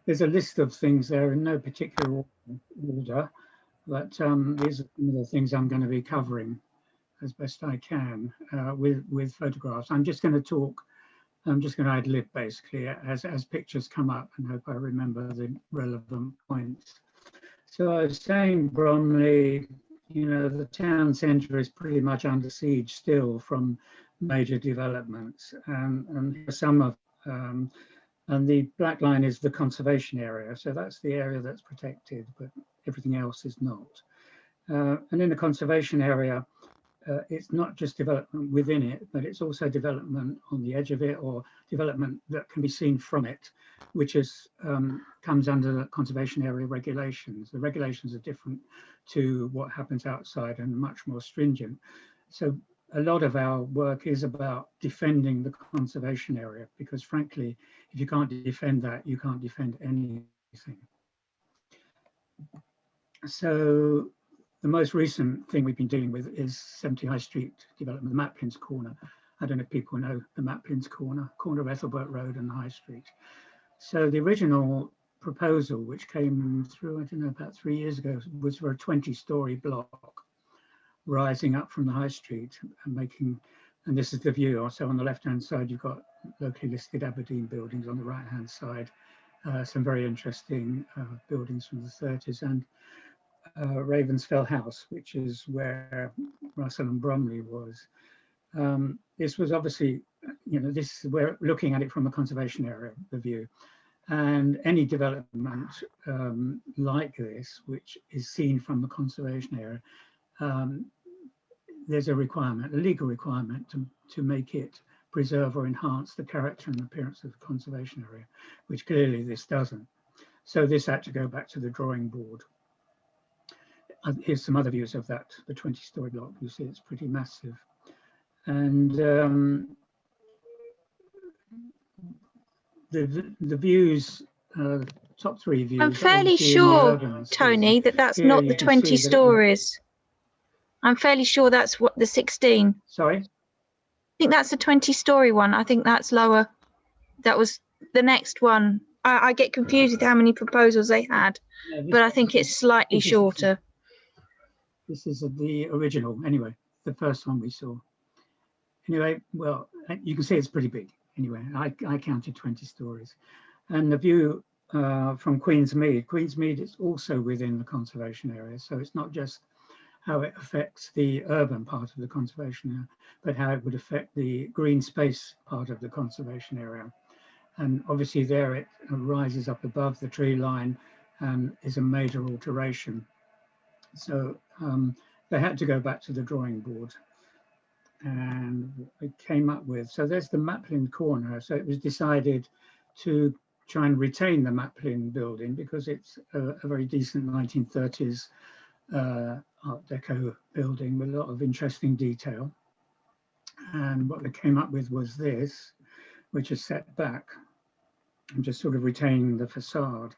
there's a list of things there in no particular order, but these are some of the things I'm going to be covering as best I can with photographs. I'm just going to ad lib basically as pictures come up, and hope I remember the relevant points. So I was saying Bromley, you know, the town centre is pretty much under siege still from major developments, and some of and the black line is the conservation area, so that's the area that's protected, but everything else is not. And in the conservation area, it's not just development within it, but it's also development on the edge of it, or development that can be seen from it, which is comes under the conservation area regulations. The regulations are different to what happens outside and much more stringent. So a lot of our work is about defending the conservation area, because frankly, if you can't defend that, you can't defend anything. So the most recent thing we've been dealing with is 70 High Street development, the Maplin's Corner. I don't know if people know the Maplin's Corner of Ethelbert Road and High Street. So the original proposal, which came through, I don't know, about 3 years ago, was for a 20-story block rising up from the High Street and making, and this is the view. Also on the left-hand side, you've got locally listed Aberdeen buildings. On the right-hand side, some very interesting buildings from the 30s, and Ravensfell House, which is where Russell and Bromley was. This was obviously, you know, this we're looking at it from a conservation area, the view, and any development like this, which is seen from the conservation area, there's a requirement, a legal requirement to make it preserve or enhance the character and appearance of the conservation area, which clearly this doesn't. So this had to go back to the drawing board. Here's some other views of that, the 20-story block. You see it's pretty massive. And the views, top three views. I'm fairly sure, Tony, that that's not the 20 stories. I'm fairly sure that's what the 16. Sorry? I think that's a 20-story one. I think that's lower. That was the next one. I get confused with how many proposals they had, yeah, but I think it's slightly shorter. This is the original, anyway, the first one we saw. Anyway, well, you can see it's pretty big. Anyway, I counted 20 stories. And the view from Queensmead. Queensmead is also within the conservation area, so it's not just how it affects the urban part of the conservation area, but how it would affect the green space part of the conservation area. And obviously there it rises up above the tree line and is a major alteration. So they had to go back to the drawing board, and we came up with, so there's the Maplin Corner. So it was decided to try and retain the Maplin building because it's a very decent 1930s Art Deco building with a lot of interesting detail. And what they came up with was this, which is set back and just sort of retaining the facade.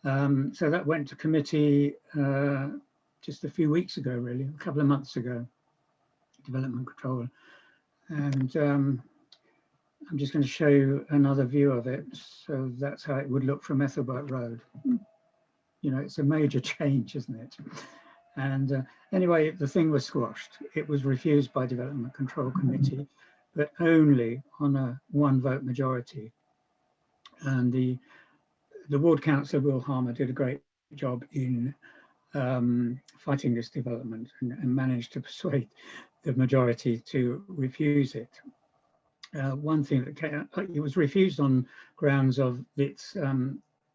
So that went to committee just a few weeks ago, really, a couple of months ago, development control. And I'm just going to show you another view of it. So that's how it would look from Ethelbert Road. You know, it's a major change, isn't it? And anyway, the thing was squashed. It was refused by Development Control Committee, but only on a one-vote majority. And the ward councillor, Will Harmer, did a great job in fighting this development and managed to persuade the majority to refuse it. One thing that came, it was refused on grounds of its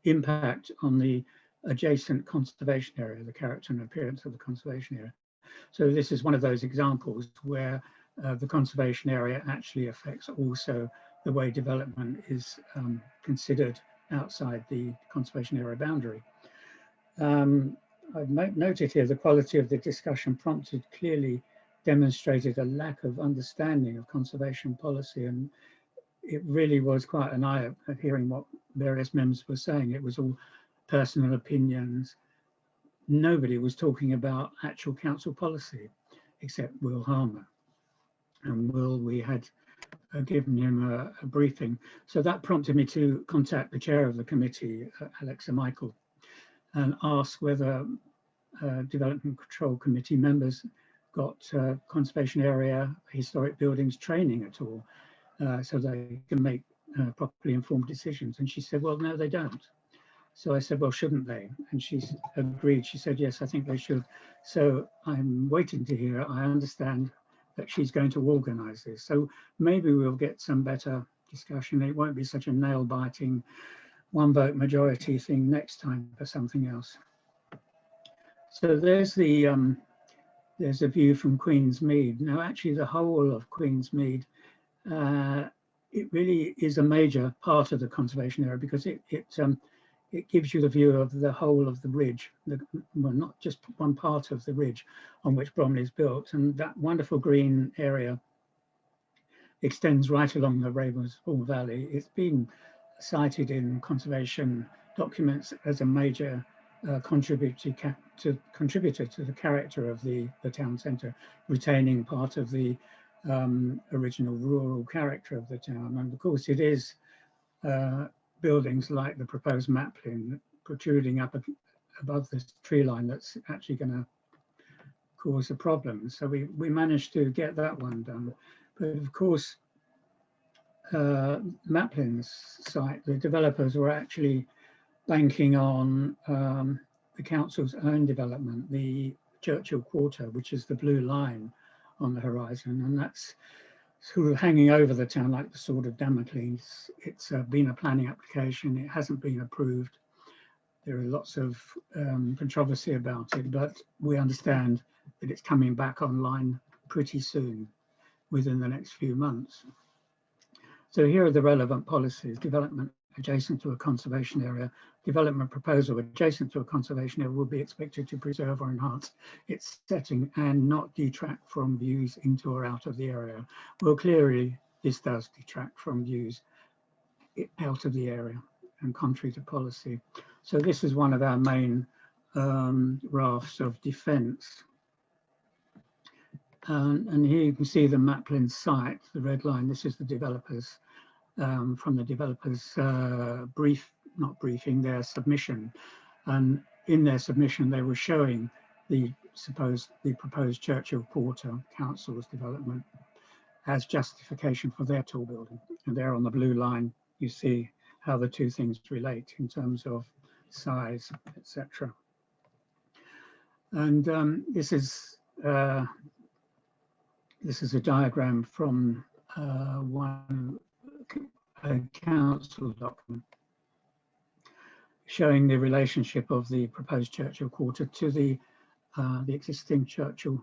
impact on the adjacent conservation area, the character and appearance of the conservation area. So this is one of those examples where the conservation area actually affects also the way development is considered outside the conservation area boundary. I've noted here the quality of the discussion clearly demonstrated a lack of understanding of conservation policy, and it really was quite an eye-opener hearing what various members were saying. It was all personal opinions. Nobody was talking about actual council policy except Will Harmer. And Will, we had given him a briefing. So that prompted me to contact the chair of the committee, Alexa Michael, and ask whether Development Control Committee members got conservation area, historic buildings training at all, so they can make properly informed decisions. And she said, well, no, they don't. So I said, well, shouldn't they? And she agreed. She said, yes, I think they should. So I'm waiting to hear. I understand that she's going to organise this. So maybe we'll get some better discussion. It won't be such a nail-biting one vote majority thing next time for something else. So there's the there's a view from Queensmead. Now, actually, the whole of Queensmead, it really is a major part of the conservation area because it gives you the view of the whole of the ridge, well, not just one part of the ridge on which Bromley is built. And that wonderful green area extends right along the Ravensbourne Valley. It's been cited in conservation documents as a major contributor to the character of the town centre, retaining part of the original rural character of the town. And of course it is buildings like the proposed Maplin protruding up above this tree line that's actually going to cause a problem. So we managed to get that one done. But of course, Maplin's site, the developers were actually banking on the council's own development, the Churchill Quarter, which is the blue line on the horizon, and that's sort of hanging over the town like the sword of Damocles. It's been a planning application. It hasn't been approved. There are lots of controversy about it, but we understand that it's coming back online pretty soon, within the next few months. So here are the relevant policies: development adjacent to a conservation area. Development proposal adjacent to a conservation area will be expected to preserve or enhance its setting and not detract from views into or out of the area. Well, clearly this does detract from views out of the area and contrary to policy. So this is one of our main rafts of defence. And here you can see the Maplin site, the red line. This is the developers, from the developers' their submission. And in their submission, they were showing the proposed Churchill Quarter Council's development as justification for their tall building. And there on the blue line, you see how the two things relate in terms of size, etc. And this is a diagram from a council document showing the relationship of the proposed Churchill Quarter to the existing Churchill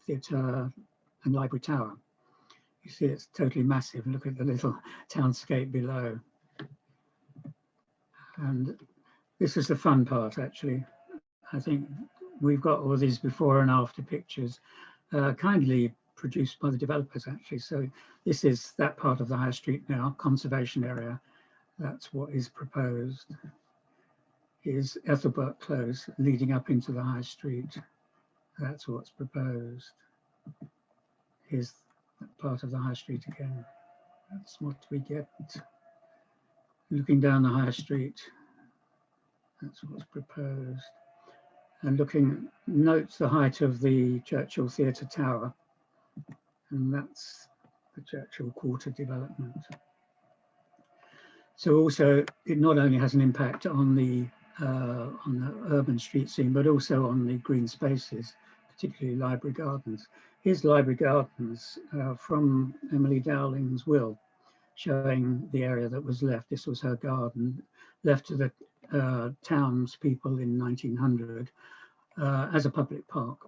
Theatre and Library Tower. You see it's totally massive. Look at the little townscape below. And this is the fun part, actually. I think we've got all these before and after pictures, kindly produced by the developers, actually. So this is that part of the high street now, conservation area. That's what is proposed. Here's Ethelbert Close leading up into the high street. That's what's proposed. Here's that part of the high street again. That's what we get. Looking down the high street, that's what's proposed. And notes the height of the Churchill Theatre Tower. And that's the Churchill Quarter development. So also, it not only has an impact on the urban street scene, but also on the green spaces, particularly library gardens. Here's library gardens from Emily Dowling's will, showing the area that was left. This was her garden, left to the townspeople in 1900 as a public park,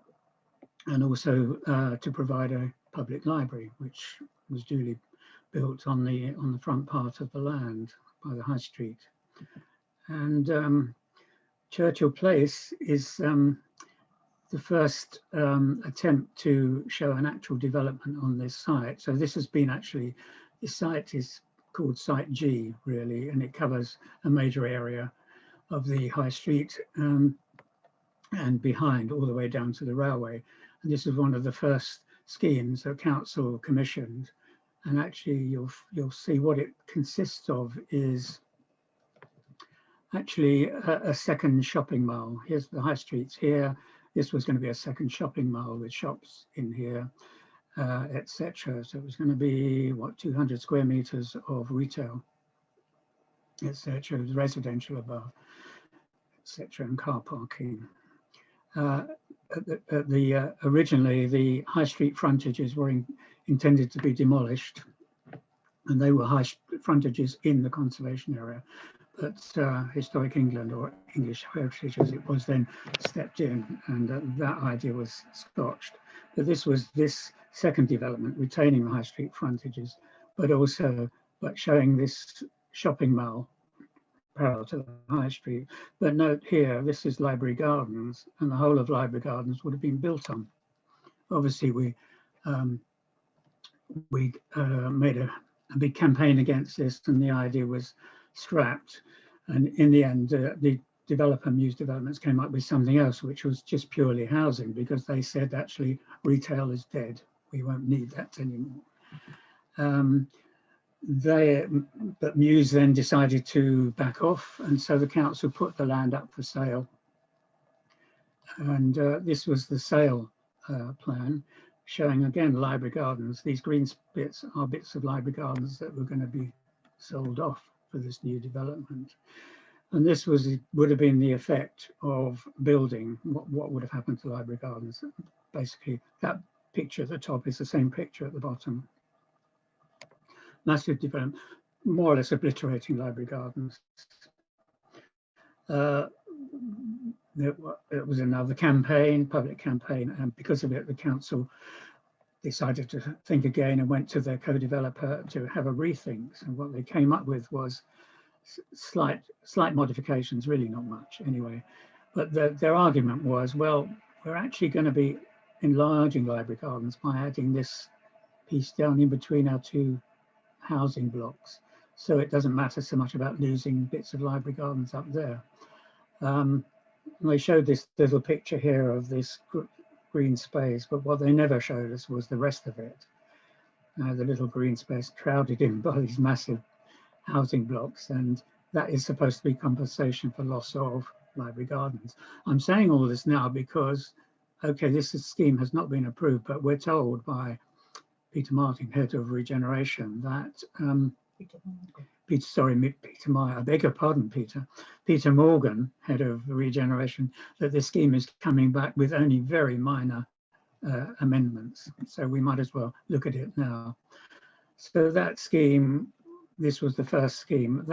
and also to provide a public library, which was duly built on the front part of the land by the high street. And Churchill Place is the first attempt to show an actual development on this site. So this has been actually, this site is called Site G, really, and it covers a major area of the high street and behind, all the way down to the railway. And this is one of the first schemes that council commissioned And actually you'll see what it consists of is actually a second shopping mall. Here's the high streets here. This was going to be a second shopping mall with shops in here, etc. So it was going to be, what, 200 square meters of retail, etc. Residential above, etc. and car parking. Originally, the high street frontages were intended to be demolished, and they were high frontages in the conservation area. But Historic England, or English Heritage as it was then, stepped in, and that idea was scotched. But this was this second development, retaining the high street frontages, but showing this shopping mall parallel to the high street. But note here, this is Library Gardens, and the whole of Library Gardens would have been built on. Obviously, we made a big campaign against this, and the idea was scrapped. And in the end, the developer, Muse Developments, came up with something else, which was just purely housing, because they said, actually, retail is dead. We won't need that anymore. But Muse then decided to back off, and so the council put the land up for sale. And this was the sale plan, showing again Library Gardens. These green bits are bits of Library Gardens that were going to be sold off for this new development. And this would have been the effect of building. What would have happened to Library Gardens? Basically, that picture at the top is the same picture at the bottom. Massive development, more or less obliterating Library Gardens. It was another campaign, public campaign, and because of it, the council decided to think again and went to their co-developer to have a rethink. And what they came up with was slight modifications, really not much anyway. But their argument was, well, we're actually going to be enlarging Library Gardens by adding this piece down in between our two housing blocks. So it doesn't matter so much about losing bits of Library Gardens up there. They showed this little picture here of this green space, but what they never showed us was the rest of it. The little green space crowded in by these massive housing blocks, and that is supposed to be compensation for loss of Library Gardens. I'm saying all this now because, okay, this scheme has not been approved, but we're told by Peter Martin, head of regeneration, that Peter Meyer, I beg your pardon, Peter Morgan, head of regeneration, that this scheme is coming back with only very minor amendments. So we might as well look at it now. So that scheme, this was the first scheme,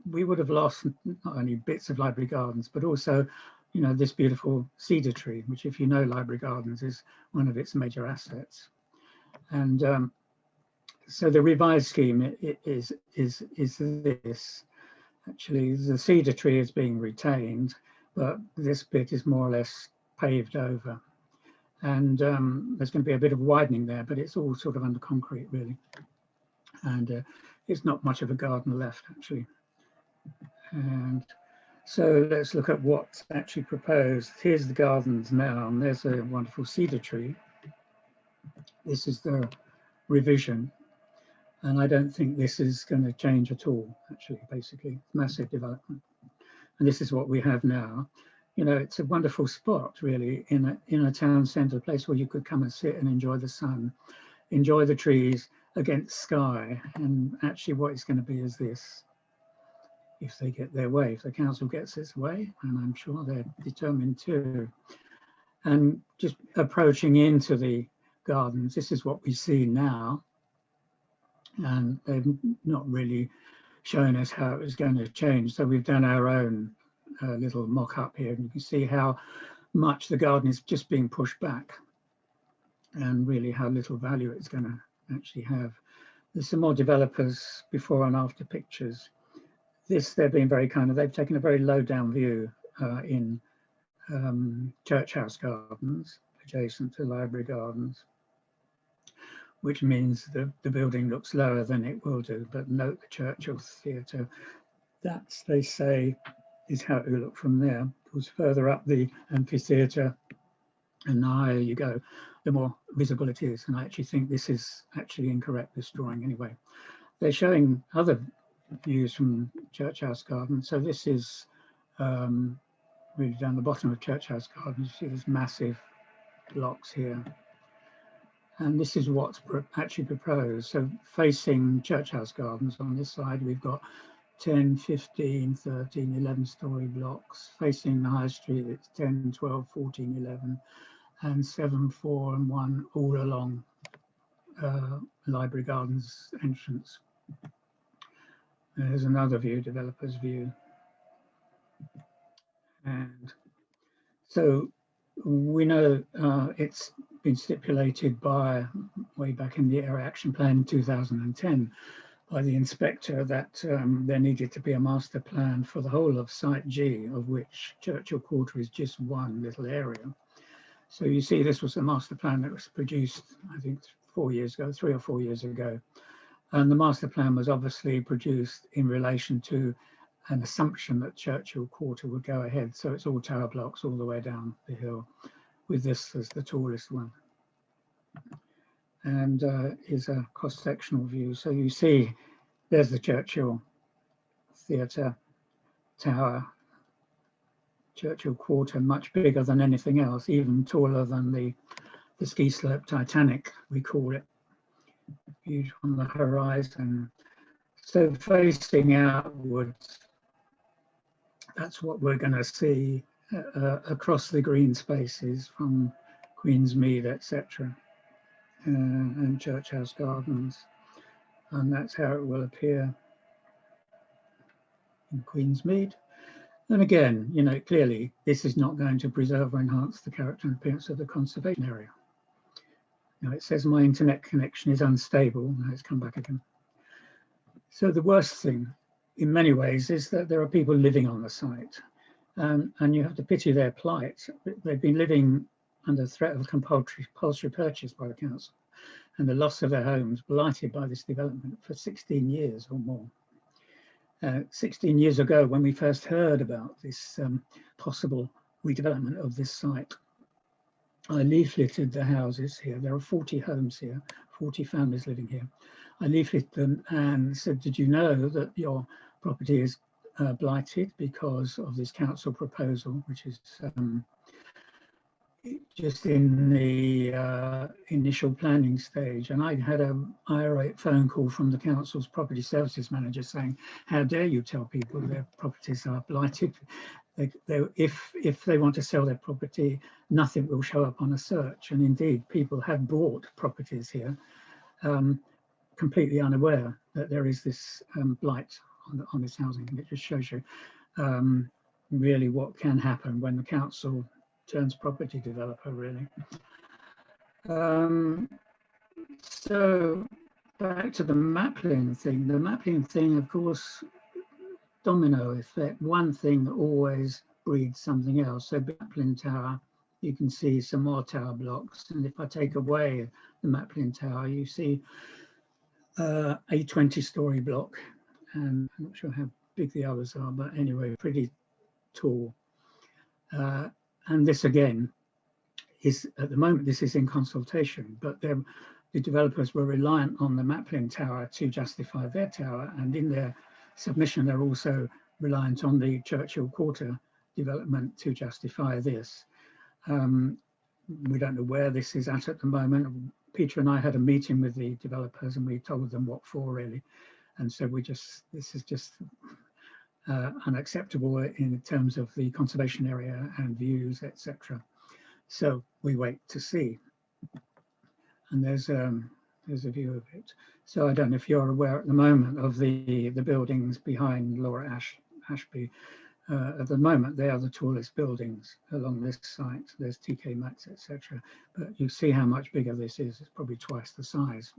we would have lost not only bits of Library Gardens, but also, you know, this beautiful cedar tree, which, if you know Library Gardens, is one of its major assets. And so the revised scheme is this. Actually, the cedar tree is being retained, but this bit is more or less paved over. And there's going to be a bit of widening there, but it's all sort of under concrete, really. And it's not much of a garden left, actually. And so let's look at what's actually proposed. Here's the gardens now, and there's a wonderful cedar tree. This is the revision. And I don't think this is going to change at all, actually, basically. Massive development. And this is what we have now. You know, it's a wonderful spot, really, in a town centre, a place where you could come and sit and enjoy the sun, enjoy the trees against sky. And actually what it's going to be is this, if they get their way, if the council gets its way, and I'm sure they're determined to. And just approaching into the gardens, this is what we see now. And they've not really shown us how it was going to change. So we've done our own little mock-up here, and you can see how much the garden is just being pushed back, and really how little value it's going to actually have. There's some more developers before and after pictures. This, they're being very kind of, they've taken a very low down view in Church House Gardens, adjacent to Library Gardens, which means the building looks lower than it will do. But note the Churchill Theatre, that's, they say, is how it will look from there. It goes further up the amphitheatre And the higher you go, the more visible it is. And I actually think this is actually incorrect, this drawing anyway. They're showing other views from Church House Garden. So this is really down the bottom of Church House Garden. You see there's massive blocks here. And this is what's actually proposed. So facing Church House Gardens on this side, we've got 10, 15, 13, 11 story blocks. Facing the High Street, it's 10, 12, 14, 11, and 7, 4, and 1 all along Library Gardens entrance. There's another view, developer's view. And so we know it's been stipulated by way back in the Area Action Plan in 2010 by the inspector that there needed to be a master plan for the whole of Site G, of which Churchill Quarter is just one little area. So you see this was a master plan that was produced, I think 4 years ago, 3 or 4 years ago. And the master plan was obviously produced in relation to an assumption that Churchill Quarter would go ahead. So it's all tower blocks all the way down the hill, with this as the tallest one. And is a cross-sectional view. So you see there's the Churchill Theatre Tower, Churchill Quarter, much bigger than anything else, even taller than the ski slope Titanic, we call it, huge on the horizon. So facing outwards, that's what we're going to see across the green spaces from Queensmead, etc., and Church House Gardens, and that's how it will appear in Queensmead. And again, you know, clearly this is not going to preserve or enhance the character and appearance of the conservation area. Now it says my internet connection is unstable. Now it's come back again. So the worst thing in many ways is that there are people living on the site, and you have to pity their plight. They've been living under threat of compulsory purchase by the council and the loss of their homes, blighted by this development for 16 years or more. 16 years ago, when we first heard about this possible redevelopment of this site, I leafleted the houses here. There are 40 homes here, 40 families living here. I leafleted them and said, did you know that your property is blighted because of this council proposal, which is just in the initial planning stage. And I had an irate phone call from the council's property services manager saying, how dare you tell people their properties are blighted? If they want to sell their property, nothing will show up on a search. And indeed, people have bought properties here completely unaware that there is this blight on this housing. And it just shows you really what can happen when the council turns property developer, really. So back to the Maplin thing. The Maplin thing, of course, domino effect. One thing always breeds something else. So Maplin Tower, you can see some more tower blocks. And if I take away the Maplin Tower, you see a 20-story block. And I'm not sure how big the others are, but anyway, pretty tall. And this again is, at the moment, this is in consultation, but the developers were reliant on the Maplin Tower to justify their tower. And in their submission, they're also reliant on the Churchill Quarter development to justify this. We don't know where this is at the moment. Peter and I had a meeting with the developers and we told them what for, really. And so this is just unacceptable in terms of the conservation area and views, etc. So we wait to see. And there's a view of it. So I don't know if you're aware at the moment of the buildings behind Laura Ashby. At the moment, they are the tallest buildings along this site. There's TK Maxx, etc. But you see how much bigger this is. It's probably twice the size.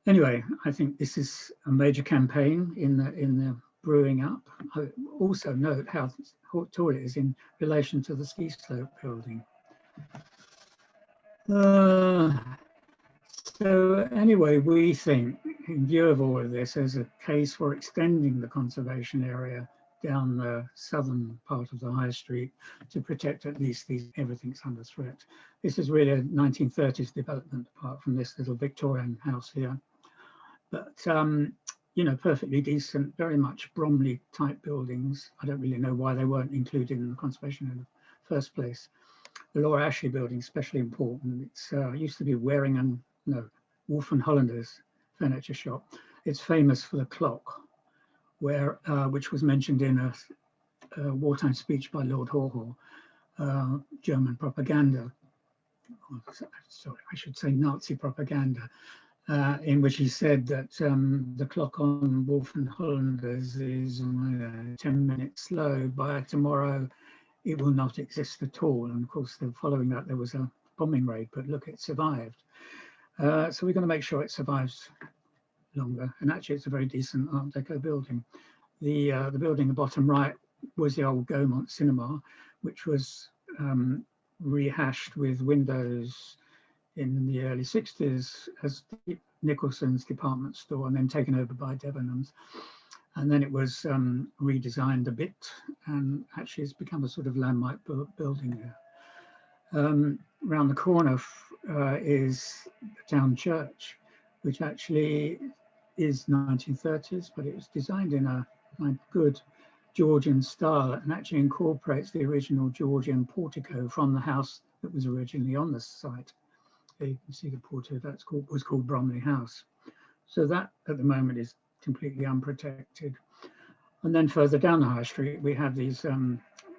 Anyway, I think this is a major campaign in the brewing up. I also note how tall it is in relation to the ski slope building. So anyway, we think, in view of all of this, there's a case for extending the conservation area down the southern part of the high street to protect at least everything's under threat. This is really a 1930s development, apart from this little Victorian house here. But, you know, perfectly decent, very much Bromley type buildings. I don't really know why they weren't included in the conservation in the first place. The Laura Ashley building, especially important. It's used to be Wolf and Hollander's furniture shop. It's famous for the clock, which was mentioned in a wartime speech by Lord Haw, German propaganda. Sorry, I should say Nazi propaganda, in which he said that the clock on Wolf and Hollanders is 10 minutes slow. By tomorrow, it will not exist at all. And of course, following that, there was a bombing raid, but look, it survived. So we're going to make sure it survives longer. And actually, it's a very decent Art Deco building. The building in the bottom right was the old Gaumont Cinema, which was rehashed with windows in the early 60s as Nicholson's department store, and then taken over by Debenhams. And then it was redesigned a bit, and actually it's become a sort of landmark building there. Around the corner is the town church, which actually is 1930s, but it was designed in a good Georgian style and actually incorporates the original Georgian portico from the house that was originally on the site. There you can see the portico was called Bromley House. So that at the moment is completely unprotected. And then further down the high street, we have these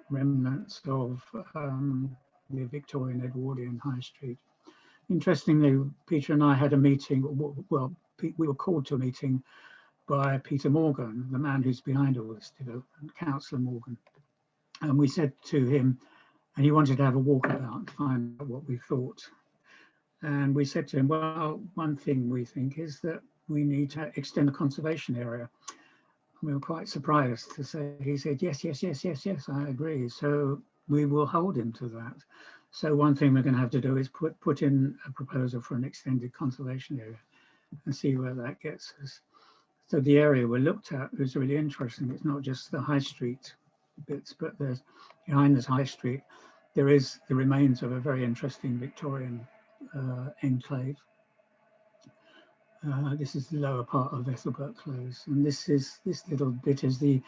remnants of the Victorian Edwardian high street. Interestingly, Peter and I had a meeting, well, we were called to a meeting by Peter Morgan, the man who's behind all this development, Councillor Morgan. And we said to him, and he wanted to have a walkabout and find out what we thought. And we said to him, well, one thing we think is that we need to extend the conservation area. We were quite surprised to say, he said, yes, I agree. So we will hold him to that. So one thing we're going to have to do is put in a proposal for an extended conservation area and see where that gets us. So the area we looked at was really interesting. It's not just the high street bits, but there's behind this high street, there is the remains of a very interesting Victorian enclave. This is the lower part of Ethelbert Close, and this little bit is the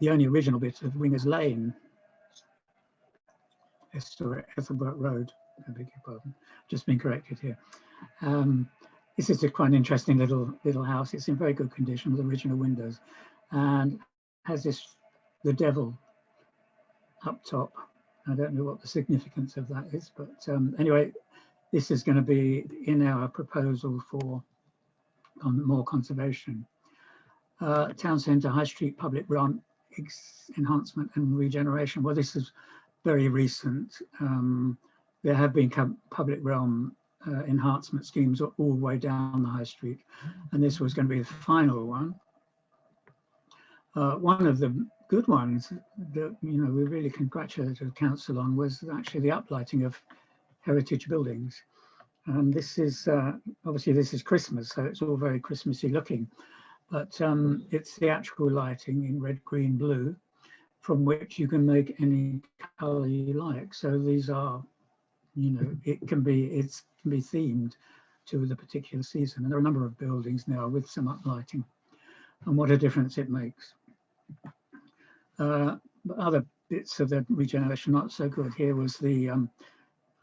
only original bit of Wingers Lane, Ethelbert Road. I beg your pardon, just been corrected here. This is quite an interesting little house. It's in very good condition with original windows, and has the devil up top. I don't know what the significance of that is, but anyway, this is going to be in our proposal for more conservation. Town centre, high street, public realm enhancement and regeneration. Well, this is very recent. There have been public realm enhancement schemes all the way down the high street, and this was going to be the final one. One of the good ones that we really congratulated the council on was actually the uplighting of heritage buildings. And this is obviously this is Christmas, so it's all very Christmassy looking, but it's the actual lighting in red, green, blue, from which you can make any color you like. So these are, it can be themed to the particular season. And there are a number of buildings now with some uplighting, and what a difference it makes. But other bits of the regeneration not so good. Here was the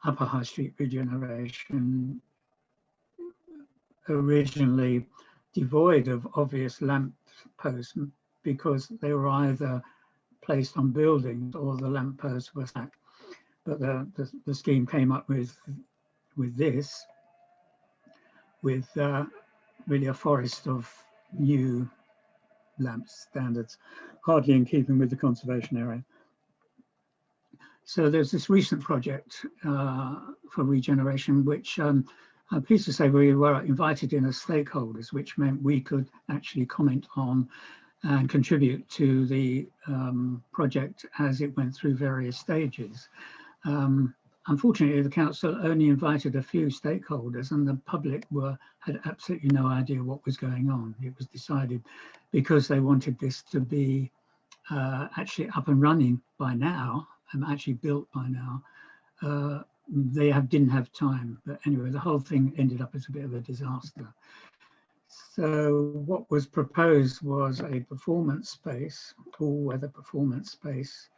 upper high street regeneration, originally devoid of obvious lamp posts because they were either placed on buildings or the lamp posts were stacked. But the scheme came up with this, with really a forest of new lamp standards, hardly in keeping with the conservation area. So there's this recent project for regeneration, which I'm pleased to say we were invited in as stakeholders, which meant we could actually comment on and contribute to the project as it went through various stages. Unfortunately, the council only invited a few stakeholders, and the public had absolutely no idea what was going on. It was decided because they wanted this to be actually up and running by now, and actually built by now. They didn't have time, but anyway, the whole thing ended up as a bit of a disaster. So what was proposed was a performance space, all-weather performance space,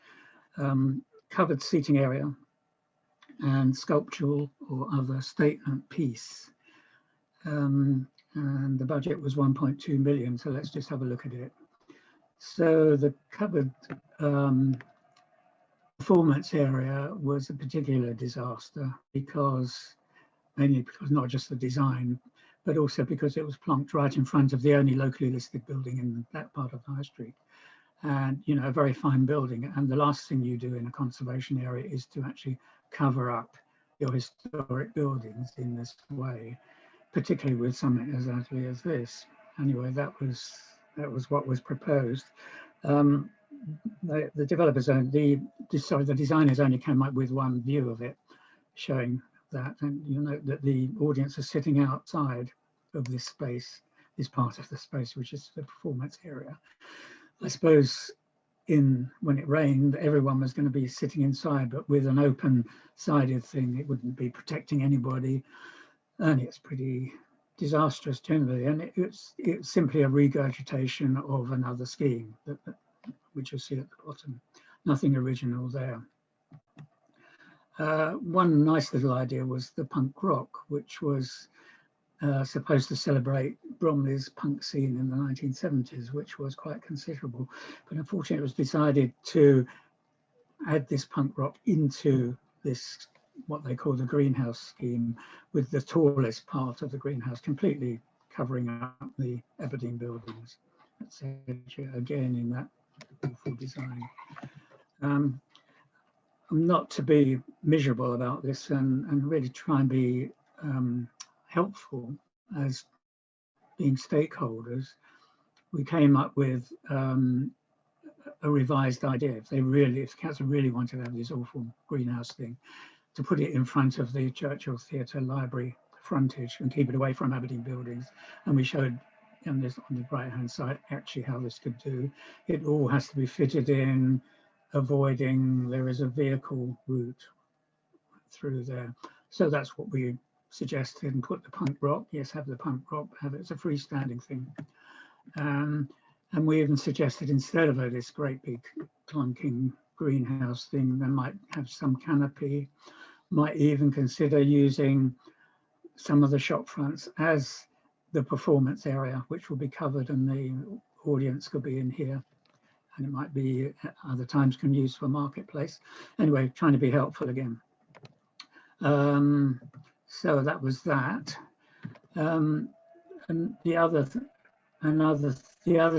covered seating area, and sculptural or other statement piece. And the budget was 1.2 million. So let's just have a look at it. So the covered performance area was a particular disaster mainly because not just the design, but also because it was plonked right in front of the only locally listed building in that part of the high street. And, you know, a very fine building. And the last thing you do in a conservation area is to actually cover up your historic buildings in this way, particularly with something as ugly as this. Anyway, that was what was proposed. The developers the designers only came up with one view of it, showing that, and you know that the audience are sitting outside of this space, this part of the space, which is the performance area. I suppose when it rained, everyone was going to be sitting inside, but with an open-sided thing, it wouldn't be protecting anybody, and it's pretty disastrous generally. And it's simply a regurgitation of another scheme, which you'll see at the bottom. Nothing original there. One nice little idea was the punk rock, which was supposed to celebrate Bromley's punk scene in the 1970s, which was quite considerable. But unfortunately, it was decided to add this punk rock into this, what they call the greenhouse scheme, with the tallest part of the greenhouse completely covering up the Aberdeen buildings. That's again in that awful design. I'm not to be miserable about this and really try and be helpful as being stakeholders. We came up with a revised idea. If council really wanted to have this awful greenhouse thing, to put it in front of the Churchill Theatre Library frontage and keep it away from Aberdeen buildings. And we showed on the right hand side actually how this could do. It all has to be fitted in, avoiding there is a vehicle route through there. So that's what we suggested, and put the punk rock, yes, have the punk rock, have it as a freestanding thing. And we even suggested, instead of this great big clunking greenhouse thing, they might have some canopy, might even consider using some of the shop fronts as the performance area, which will be covered, and the audience could be in here. And it might be at other times can use for marketplace. Anyway, trying to be helpful again. So that was that. And the other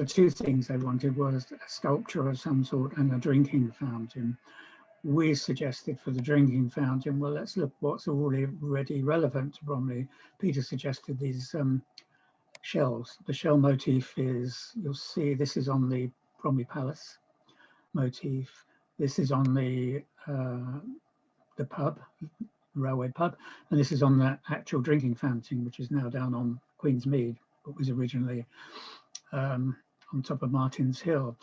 two things they wanted was a sculpture of some sort and a drinking fountain. We suggested for the drinking fountain, well, let's look what's already relevant to Bromley. Peter suggested these shells. The shell motif is, you'll see, this is on the Bromley Palace motif. This is on the pub, railway pub, and this is on the actual drinking fountain, which is now down on Queen's Mead, but was originally on top of Martin's Hill.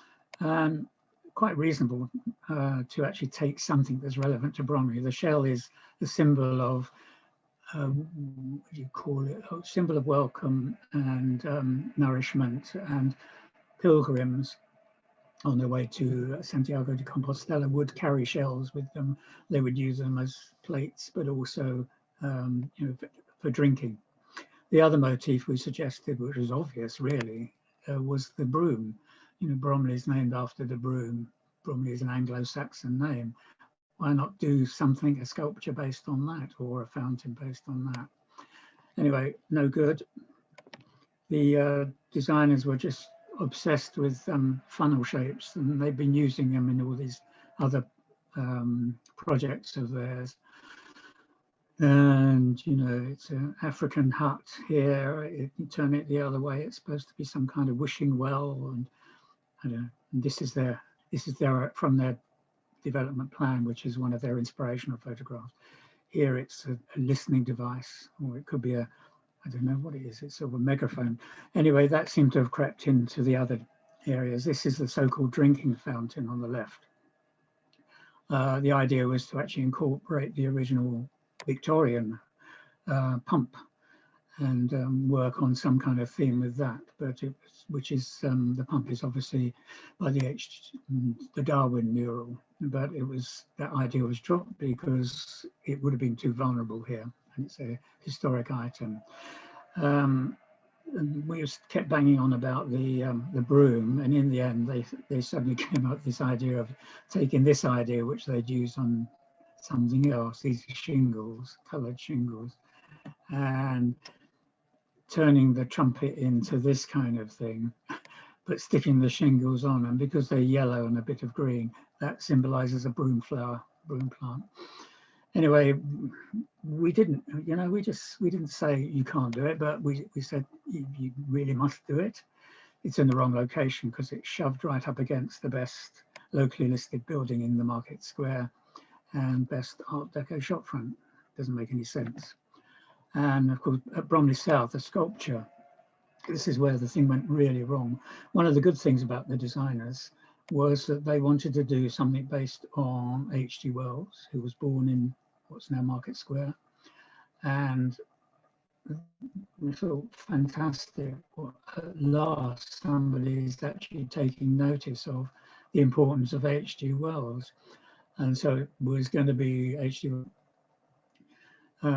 Quite reasonable to actually take something that's relevant to Bromley. The shell is the symbol of, what do you call it? Oh, symbol of welcome and nourishment, and pilgrims on their way to Santiago de Compostela would carry shells with them. They would use them as plates, but also you know, for drinking. The other motif we suggested, which was obvious really, was the broom. You know, Bromley is named after the broom. Bromley is an Anglo-Saxon name. Why not do something, a sculpture based on that, or a fountain based on that? Anyway, no good. The designers were just obsessed with funnel shapes, and they've been using them in all these other projects of theirs. And you know, it's an African hut here. If you turn it the other way, it's supposed to be some kind of wishing well, and I don't know. And this is their from their development plan, which is one of their inspirational photographs. Here it's a listening device, or it could be I don't know what it is. It's sort of a megaphone. Anyway, that seemed to have crept into the other areas. This is the so-called drinking fountain on the left. The idea was to actually incorporate the original Victorian pump and work on some kind of theme with that, but it was, which is the pump is obviously by the Darwin mural, but it was, that idea was dropped because it would have been too vulnerable here, and it's a historic item. And we just kept banging on about the broom, and in the end they suddenly came up with this idea of taking this idea which they'd used on something else, these shingles, coloured shingles, and turning the trumpet into this kind of thing, but sticking the shingles on, and because they're yellow and a bit of green, that symbolises a broom flower, broom plant. Anyway, we didn't, you know, we didn't say you can't do it, but we said you really must do it. It's in the wrong location because it's shoved right up against the best locally listed building in the market square and best Art Deco shopfront. Doesn't make any sense. And of course, at Bromley South, the sculpture, this is where the thing went really wrong. One of the good things about the designers was that they wanted to do something based on H.G. Wells, who was born in what's now Market Square. And we thought, fantastic, well, at last somebody's actually taking notice of the importance of H.G. Wells. And so it was going to be H.G.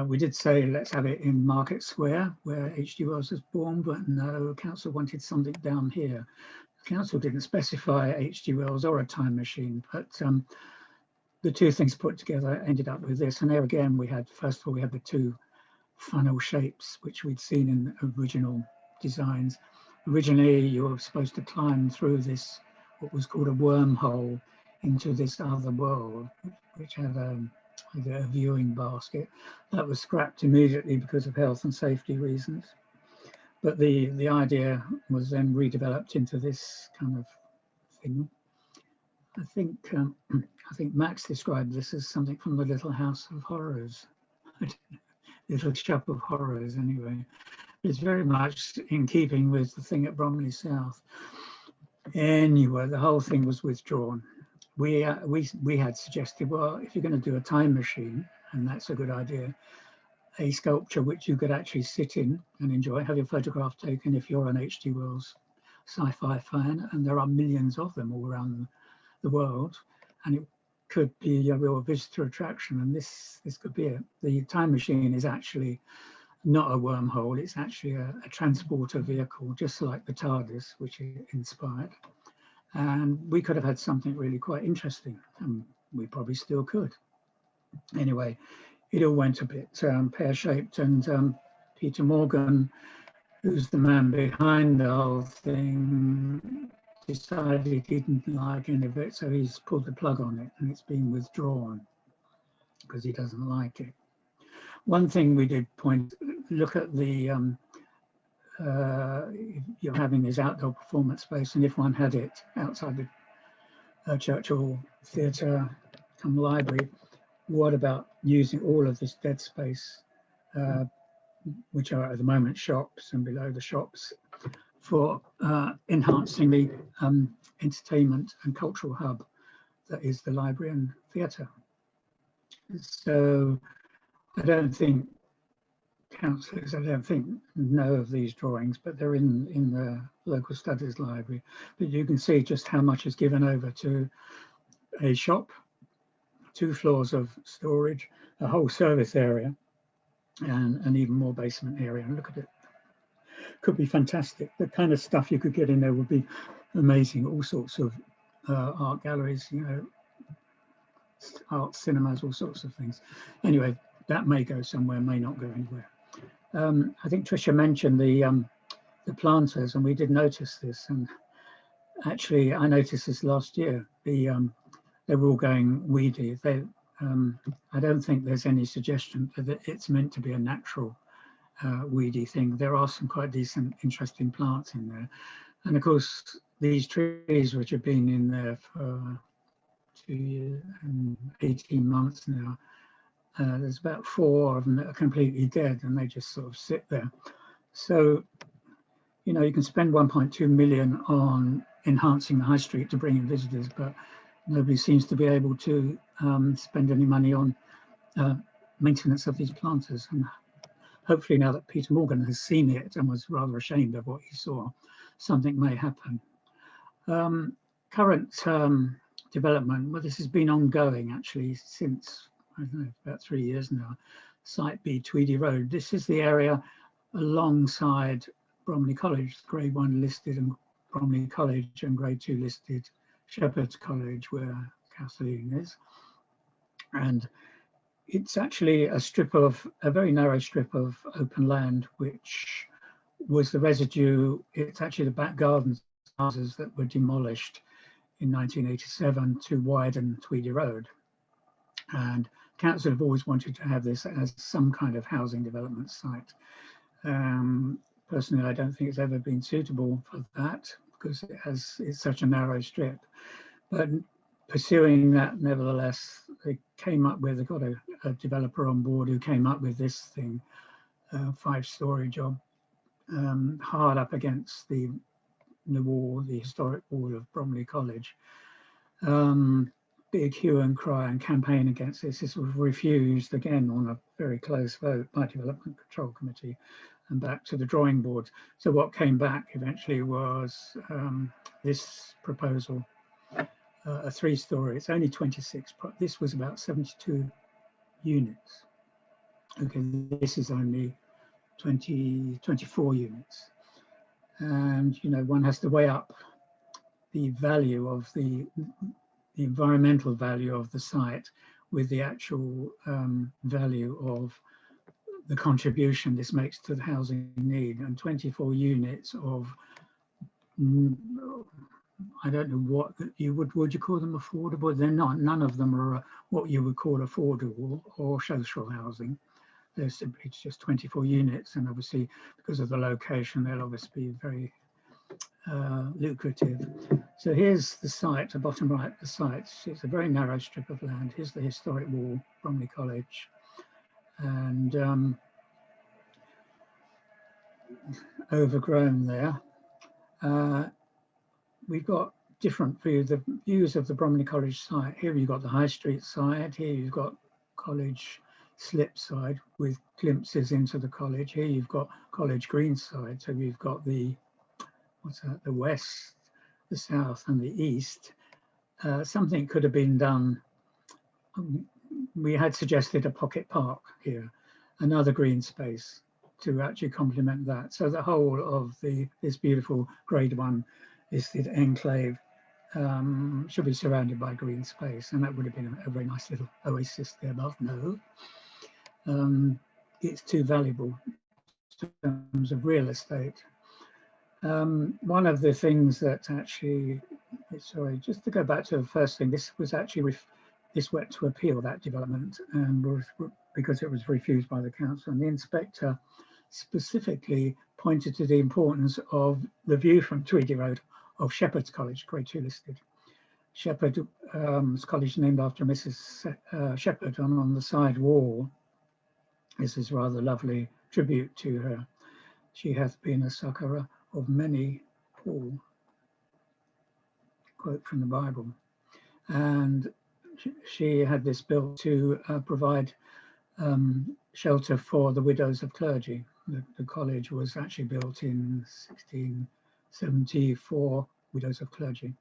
We did say, let's have it in Market Square, where H.G. Wells was born, but no, council wanted something down here. The council didn't specify H.G. Wells or a time machine, but the two things put together ended up with this. And there again, we had, first of all, we had the two funnel shapes, which we'd seen in the original designs. Originally, you were supposed to climb through this, what was called a wormhole, into this other world, which had a viewing basket. That was scrapped immediately because of health and safety reasons. But the idea was then redeveloped into this kind of thing. I think Max described this as something from the Little House of Horrors, Little Shop of Horrors. Anyway, it's very much in keeping with the thing at Bromley South. Anyway, the whole thing was withdrawn. We had suggested, well, if you're going to do a time machine, and that's a good idea, a sculpture which you could actually sit in and enjoy, have your photograph taken if you're an H.G. Wells sci-fi fan, and there are millions of them all around the world, and it could be a real visitor attraction, and this could be it. The time machine is actually not a wormhole, it's actually a transporter vehicle, just like the TARDIS, which it inspired. And we could have had something really quite interesting, and we probably still could. Anyway, it all went a bit pear-shaped, and Peter Morgan, who's the man behind the whole thing, decided he didn't like any of it, so he's pulled the plug on it, and it's been withdrawn because he doesn't like it. One thing we did look at the you're having this outdoor performance space, and if one had it outside the Churchill Theatre come library, what about using all of this dead space, which are at the moment shops and below the shops, for enhancing the entertainment and cultural hub that is the library and theatre. So I don't think councillors, know of these drawings, but they're in the local studies library. But you can see just how much is given over to a shop, 2 floors of storage, a whole service area, and even more basement area. And look at it, could be fantastic. The kind of stuff you could get in there would be amazing. All sorts of art galleries, you know, art cinemas, all sorts of things. Anyway, that may go somewhere, may not go anywhere. I think Tricia mentioned the planters, and we did notice this. And actually, I noticed this last year. They were all going weedy. I don't think there's any suggestion that it's meant to be a natural weedy thing. There are some quite decent, interesting plants in there. And of course, these trees, which have been in there for 2 years and 18 months now, there's about 4 of them that are completely dead, and they just sort of sit there. So, you know, you can spend 1.2 million on enhancing the high street to bring in visitors, but nobody seems to be able to spend any money on maintenance of these planters. And hopefully now that Peter Morgan has seen it and was rather ashamed of what he saw, something may happen. Current development, well, this has been ongoing actually since, I don't know, about 3 years now. Site B, Tweedy Road. This is the area alongside Bromley College, Grade 1 listed and Bromley College, and Grade 2 listed Shepherd's College, where Kathleen is. And it's actually a very narrow strip of open land, which was the residue. It's actually the back gardens houses that were demolished in 1987 to widen Tweedy Road. And council have always wanted to have this as some kind of housing development site. Personally, I don't think it's ever been suitable for that because it's such a narrow strip. But pursuing that, nevertheless, they got a developer on board who came up with this thing, 5-story job, hard up against the wall, the historic wall of Bromley College. Big hue and cry and campaign against this. This was refused again on a very close vote by Development Control Committee and back to the drawing board. So what came back eventually was this proposal, a 3-story. It's only 26. This was about 72 units. Okay, this is only 24 units. And, you know, one has to weigh up the value of the environmental value of the site with the actual value of the contribution this makes to the housing need. And 24 units of, I don't know what would you call them affordable? They're not. None of them are what you would call affordable or social housing. It's just 24 units, and obviously because of the location, they'll obviously be very lucrative. So here's the site, the bottom right, the site. It's a very narrow strip of land. Here's the historic wall, Bromley College, and overgrown there. We've got different views, the views of the Bromley College site. Here you've got the High Street side. Here you've got College Slip side with glimpses into the college. Here you've got College Green side. So you've got the west, the south, and the east. Something could have been done. We had suggested a pocket park here, another green space to actually complement that. So the whole of this beautiful Grade 1 listed enclave should be surrounded by green space, and that would have been a very nice little oasis there above. No, it's too valuable in terms of real estate. One of the things that actually, sorry, just to go back to the first thing, this was actually, this went to appeal, that development, and because it was refused by the council, and the inspector specifically pointed to the importance of the view from Tweedy Road of Shepherd's College, Grade 2 listed. Shepherd's College named after Mrs. Shepherd, and on the side wall, this is rather lovely tribute to her. She hath been a succorer of many poor, quote from the Bible. And she had this built to provide shelter for the widows of clergy. The college was actually built in 1674, widows of clergy.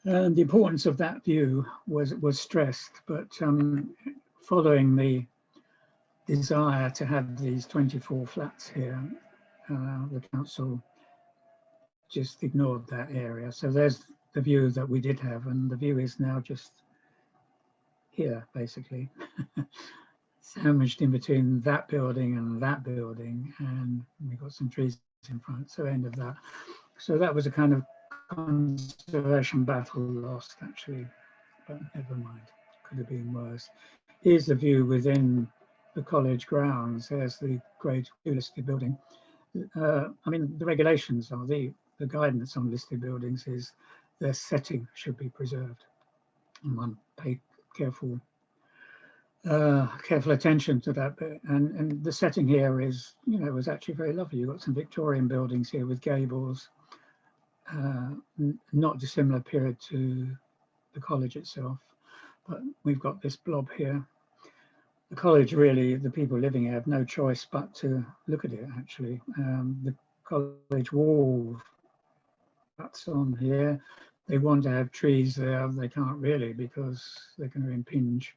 And the importance of that view was stressed, but following the desire to have these 24 flats here, the council just ignored that area. So there's the view that we did have, and the view is now just here, basically, sandwiched in between that building, and we've got some trees in front, so end of that. So that was a kind of conservation battle lost, actually, but never mind, could have been worse. Here's the view within the college grounds. There's the Grade 2 listed building. I mean, the regulations are the guidance on listed buildings is their setting should be preserved, and one pay careful attention to that bit. And the setting here is, you know, was actually very lovely. You've got some Victorian buildings here with gables, not dissimilar period to the college itself, but we've got this blob here. The college, really, the people living here have no choice but to look at it, actually. The college wall that's on here, they want to have trees there, they can't really because they're going to impinge.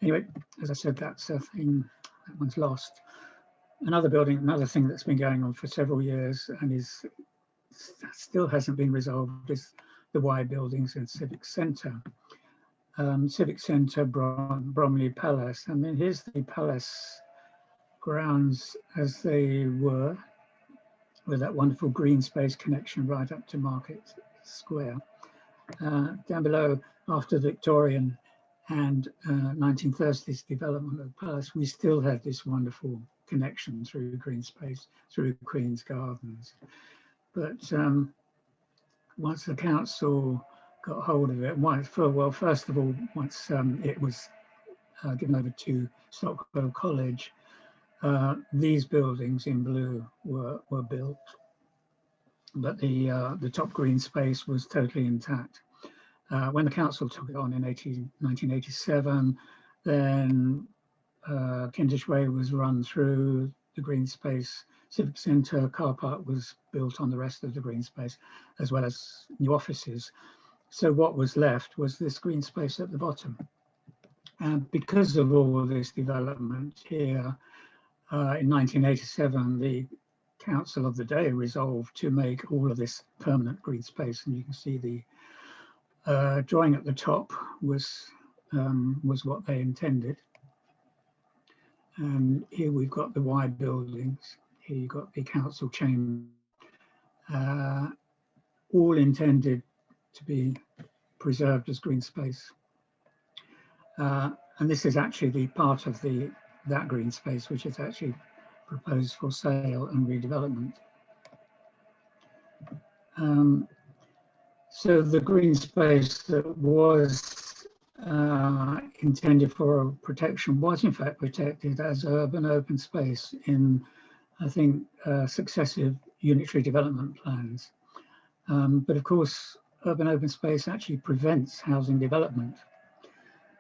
Anyway, as I said, that's a thing, that one's lost. Another building, another thing that's been going on for several years and still hasn't been resolved is the Y buildings in Civic Centre. Civic Centre, Bromley Palace. I mean, here's the palace grounds as they were, with that wonderful green space connection right up to Market Square. Down below, after Victorian and 1930s development of the palace, we still have this wonderful connection through green space, through Queen's Gardens. But once the council got hold of it, first of all, once it was given over to Stockwell College, these buildings in blue were built, but the top green space was totally intact. When the council took it on in 1987, then Kentish Way was run through the green space. Civic Centre car park was built on the rest of the green space, as well as new offices. So what was left was this green space at the bottom. And because of all of this development here, in 1987, the council of the day resolved to make all of this permanent green space. And you can see the drawing at the top was what they intended. And here we've got the Y buildings. Here you've got the council chamber, all intended to be preserved as green space. And this is actually the part of that green space which is actually proposed for sale and redevelopment. So the green space that was intended for protection was in fact protected as urban open space in, I think, successive unitary development plans. But of course, urban open space actually prevents housing development.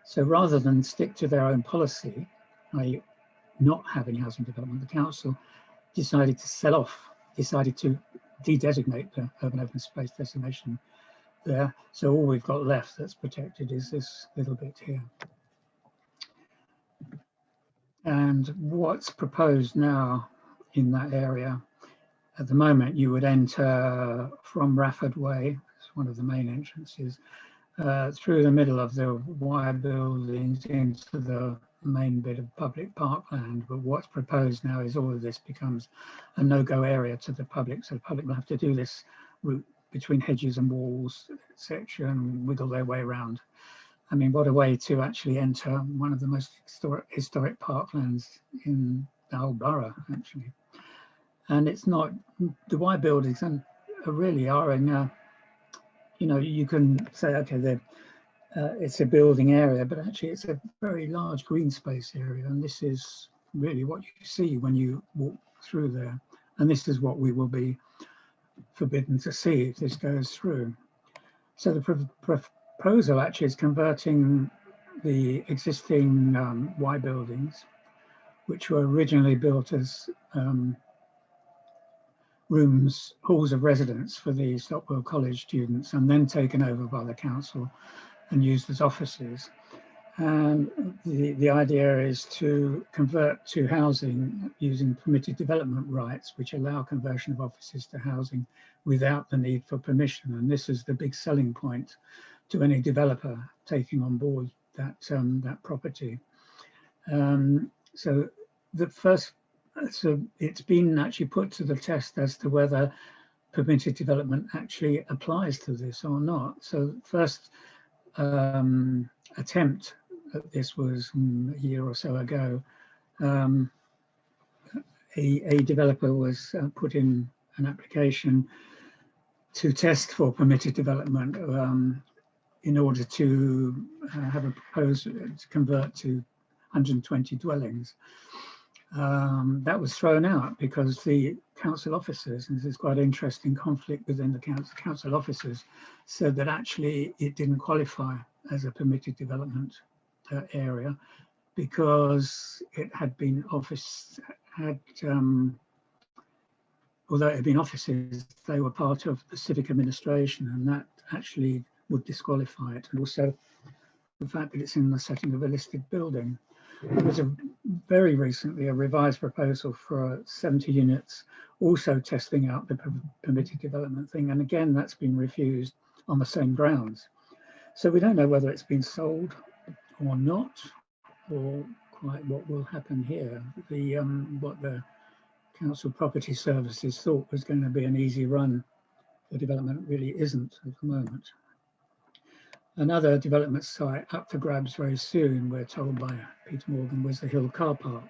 So rather than stick to their own policy, i.e. not have any housing development, the council decided to sell off, decided to de-designate the urban open space designation there. So all we've got left that's protected is this little bit here. And what's proposed now in that area, at the moment you would enter from Rafford Way, it's one of the main entrances, through the middle of the Y buildings into the main bit of public parkland. But what's proposed now is all of this becomes a no-go area to the public. So the public will have to do this route between hedges and walls, etc., and wiggle their way around. I mean, what a way to actually enter one of the most historic parklands in the whole borough, actually. And it's not, the Y buildings and really are in you know, you can say, okay, it's a building area, but actually it's a very large green space area. And this is really what you see when you walk through there. And this is what we will be forbidden to see if this goes through. So the proposal actually is converting the existing Y buildings, which were originally built as rooms, halls of residence for the Stockwell College students, and then taken over by the council and used as offices. And the idea is to convert to housing using permitted development rights, which allow conversion of offices to housing without the need for permission. And this is the big selling point to any developer taking on board that property. So it's been actually put to the test as to whether permitted development actually applies to this or not. So first attempt at this was a year or so ago. A developer was put in an application to test for permitted development in order to have a proposal to convert to 120 dwellings. That was thrown out because the council officers, and this is quite an interesting conflict within the council officers, said that actually it didn't qualify as a permitted development area because it had been although it had been offices, they were part of the civic administration, and that actually would disqualify it. And also the fact that it's in the setting of a listed building. There was very recently a revised proposal for 70 units, also testing out the permitted development thing. And again, that's been refused on the same grounds. So we don't know whether it's been sold or not, or quite what will happen here. What the Council Property Services thought was going to be an easy run for development really isn't at the moment. Another development site up for grabs very soon, we're told by Peter Morgan, was the Hill Car Park.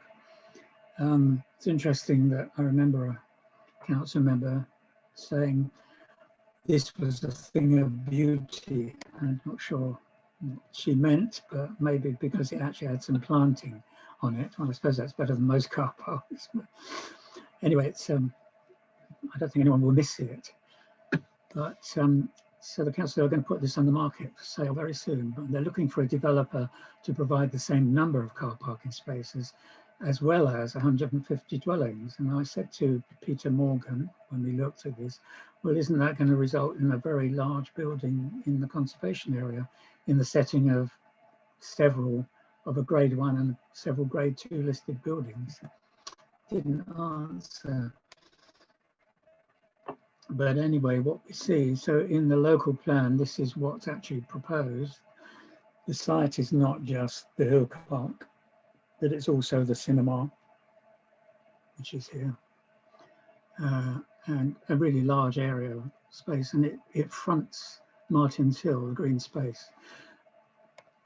It's interesting that I remember a council member saying this was a thing of beauty. I'm not sure what she meant, but maybe because it actually had some planting on it. Well, I suppose that's better than most car parks. But anyway, it's I don't think anyone will miss it. But so the council are going to put this on the market for sale very soon, but they're looking for a developer to provide the same number of car parking spaces as well as 150 dwellings. And I said to Peter Morgan when we looked at this, well, isn't that going to result in a very large building in the conservation area in the setting of several of a grade 1 and several grade 2 listed buildings? Didn't answer. But anyway, what we see, so in the local plan, this is what's actually proposed. The site is not just the Hill Car Park, but it's also the cinema, which is here, and a really large area of space, and it fronts Martin's Hill, the green space.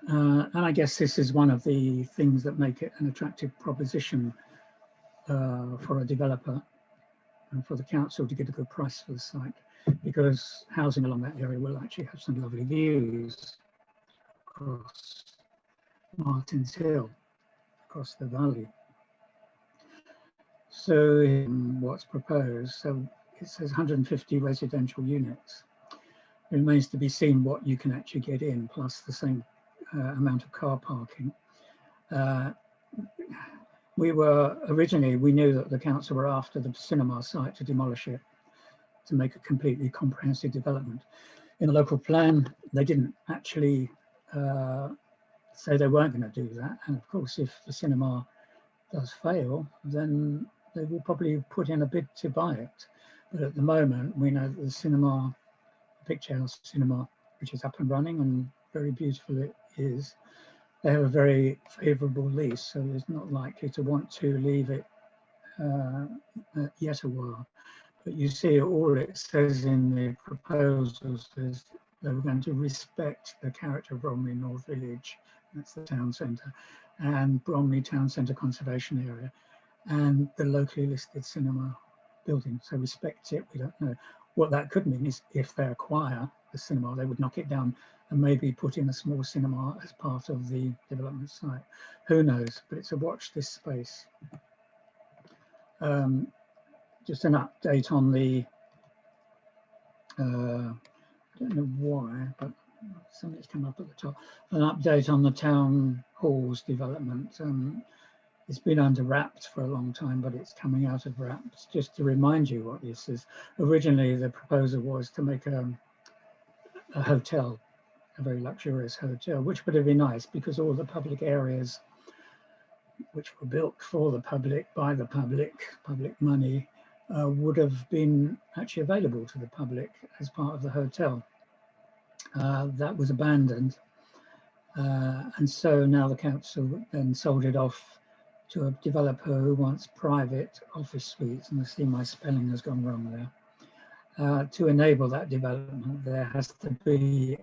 And I guess this is one of the things that make it an attractive proposition for a developer and for the council to get a good price for the site, because housing along that area will actually have some lovely views across Martin's Hill, across the valley. So what's proposed, so it says 150 residential units. It remains to be seen what you can actually get in, plus the same amount of car parking. We knew that the council were after the cinema site to demolish it, to make a completely comprehensive development. In the local plan, they didn't actually say they weren't going to do that. And of course, if the cinema does fail, then they will probably put in a bid to buy it. But at the moment, we know that the cinema, Picture House Cinema, which is up and running and very beautiful it is, they have a very favourable lease, so it's not likely to want to leave it yet a while. But you see, all it says in the proposals is they were going to respect the character of Bromley North Village, that's the town centre, and Bromley Town Centre Conservation Area, and the locally listed cinema building. So respect it. We don't know. What that could mean is if they acquire the cinema, they would knock it down and maybe put in a small cinema as part of the development site. Who knows? But it's a watch this space. Just an update on the, I don't know why, but something's come up at the top. An update on the town hall's development. It's been under wraps for a long time, but it's coming out of wraps. Just to remind you what this is, originally the proposal was to make a hotel, a very luxurious hotel, which would have been nice because all the public areas which were built for the public, by the public money, would have been actually available to the public as part of the hotel. That was abandoned. And so now the council then sold it off to a developer who wants private office suites, and I see my spelling has gone wrong there. To enable that development, there has to be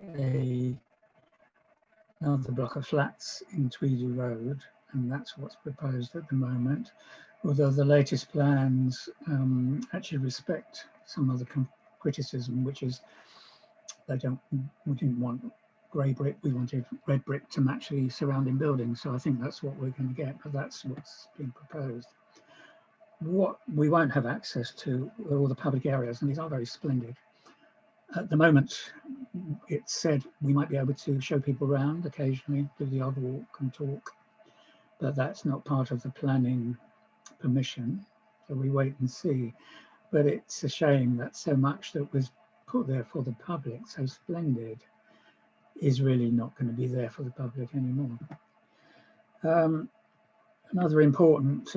another block of flats in Tweedy Road, and that's what's proposed at the moment. Although the latest plans actually respect some of the criticism, which is we didn't want grey brick, we wanted red brick to match the surrounding buildings. So I think that's what we're going to get, but that's what's being proposed. what we won't have access to are all the public areas, and these are very splendid. At the moment, it's said we might be able to show people around occasionally, do the odd walk and talk, but that's not part of the planning permission. So we wait and see. But it's a shame that so much that was put there for the public, so splendid, is really not going to be there for the public anymore. Another important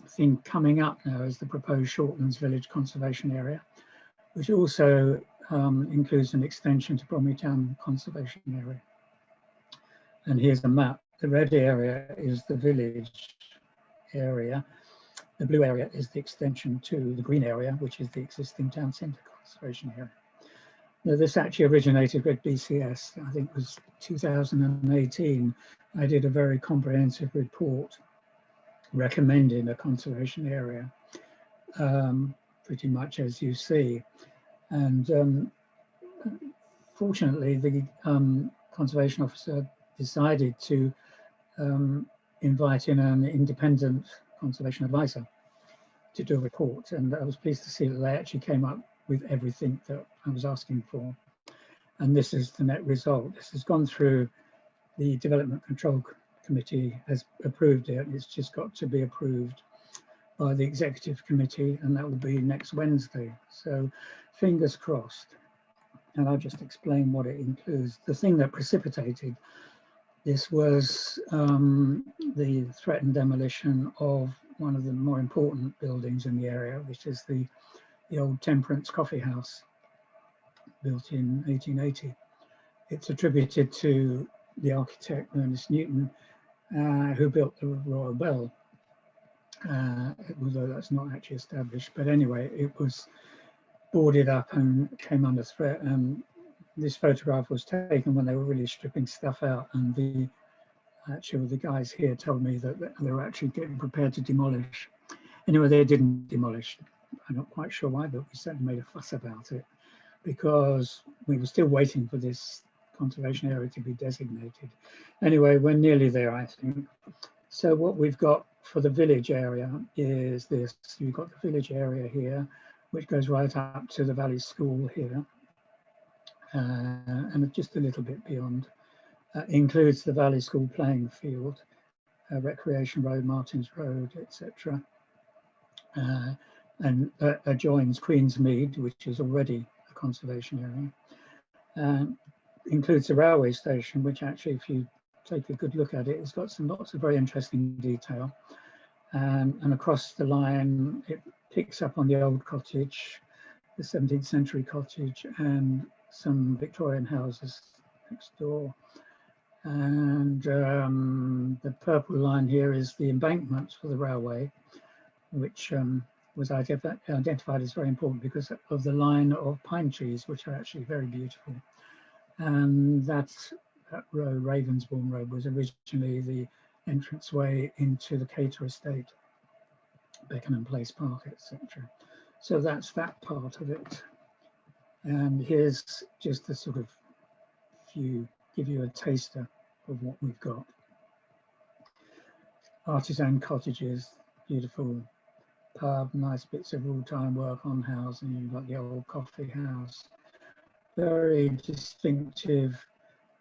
thing coming up now is the proposed Shortlands Village Conservation Area, which also includes an extension to Bromley Town Conservation Area. And here's a map. The red area is the village area. The blue area is the extension to the green area, which is the existing town centre conservation area. Now, this actually originated with BCS. I think it was 2018. I did a very comprehensive report recommending a conservation area, pretty much as you see. And fortunately, the conservation officer decided to invite in an independent conservation advisor to do a report, and I was pleased to see that they actually came up with everything that I was asking for. And this is the net result. This has gone through the Development Control Committee, has approved it. It's just got to be approved by the Executive Committee, and that will be next Wednesday. So fingers crossed. And I'll just explain what it includes. The thing that precipitated this was the threatened demolition of one of the more important buildings in the area, which is the old Temperance Coffee House, built in 1880. It's attributed to the architect Ernest Newton, who built the Royal Bell, although that's not actually established. But anyway, it was boarded up and came under threat. This photograph was taken when they were really stripping stuff out, and the guys here told me that they were actually getting prepared to demolish. Anyway, they didn't demolish. I'm not quite sure why, but we certainly made a fuss about it because we were still waiting for this conservation area to be designated. Anyway, we're nearly there, I think. So what we've got for the village area is this. You've got the village area here, which goes right up to the Valley School here, and just a little bit beyond. Includes the Valley School playing field, Recreation Road, Martins Road, etc. And adjoins Queensmead, which is already a conservation area. Includes the railway station, which actually, if you take a good look at it, it's got lots of very interesting detail. And across the line, it picks up on the old cottage, the 17th century cottage, and some Victorian houses next door. And the purple line here is the embankment for the railway, which was identified as very important because of the line of pine trees, which are actually very beautiful. And that road, Ravensbourne Road, was originally the entranceway into the Cater Estate, Beckenham Place Park, etc. So that's that part of it. And here's just a sort of give you a taster of what we've got. Artisan cottages, beautiful pub, nice bits of all-time work on housing. You've got the old coffee house, very distinctive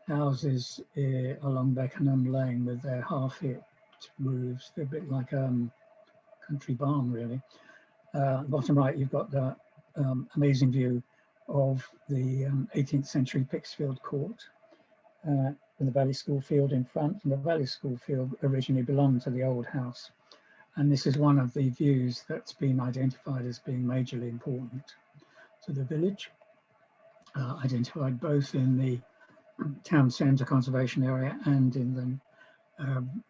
houses along Beckenham Lane with their half-hit roofs. They're a bit like a country barn, really. Bottom right, you've got the amazing view of the 18th century Pixfield Court, and the Valley School Field in front. And the Valley School Field originally belonged to the old house. And this is one of the views that's been identified as being majorly important to the village, identified both in the town centre conservation area and in the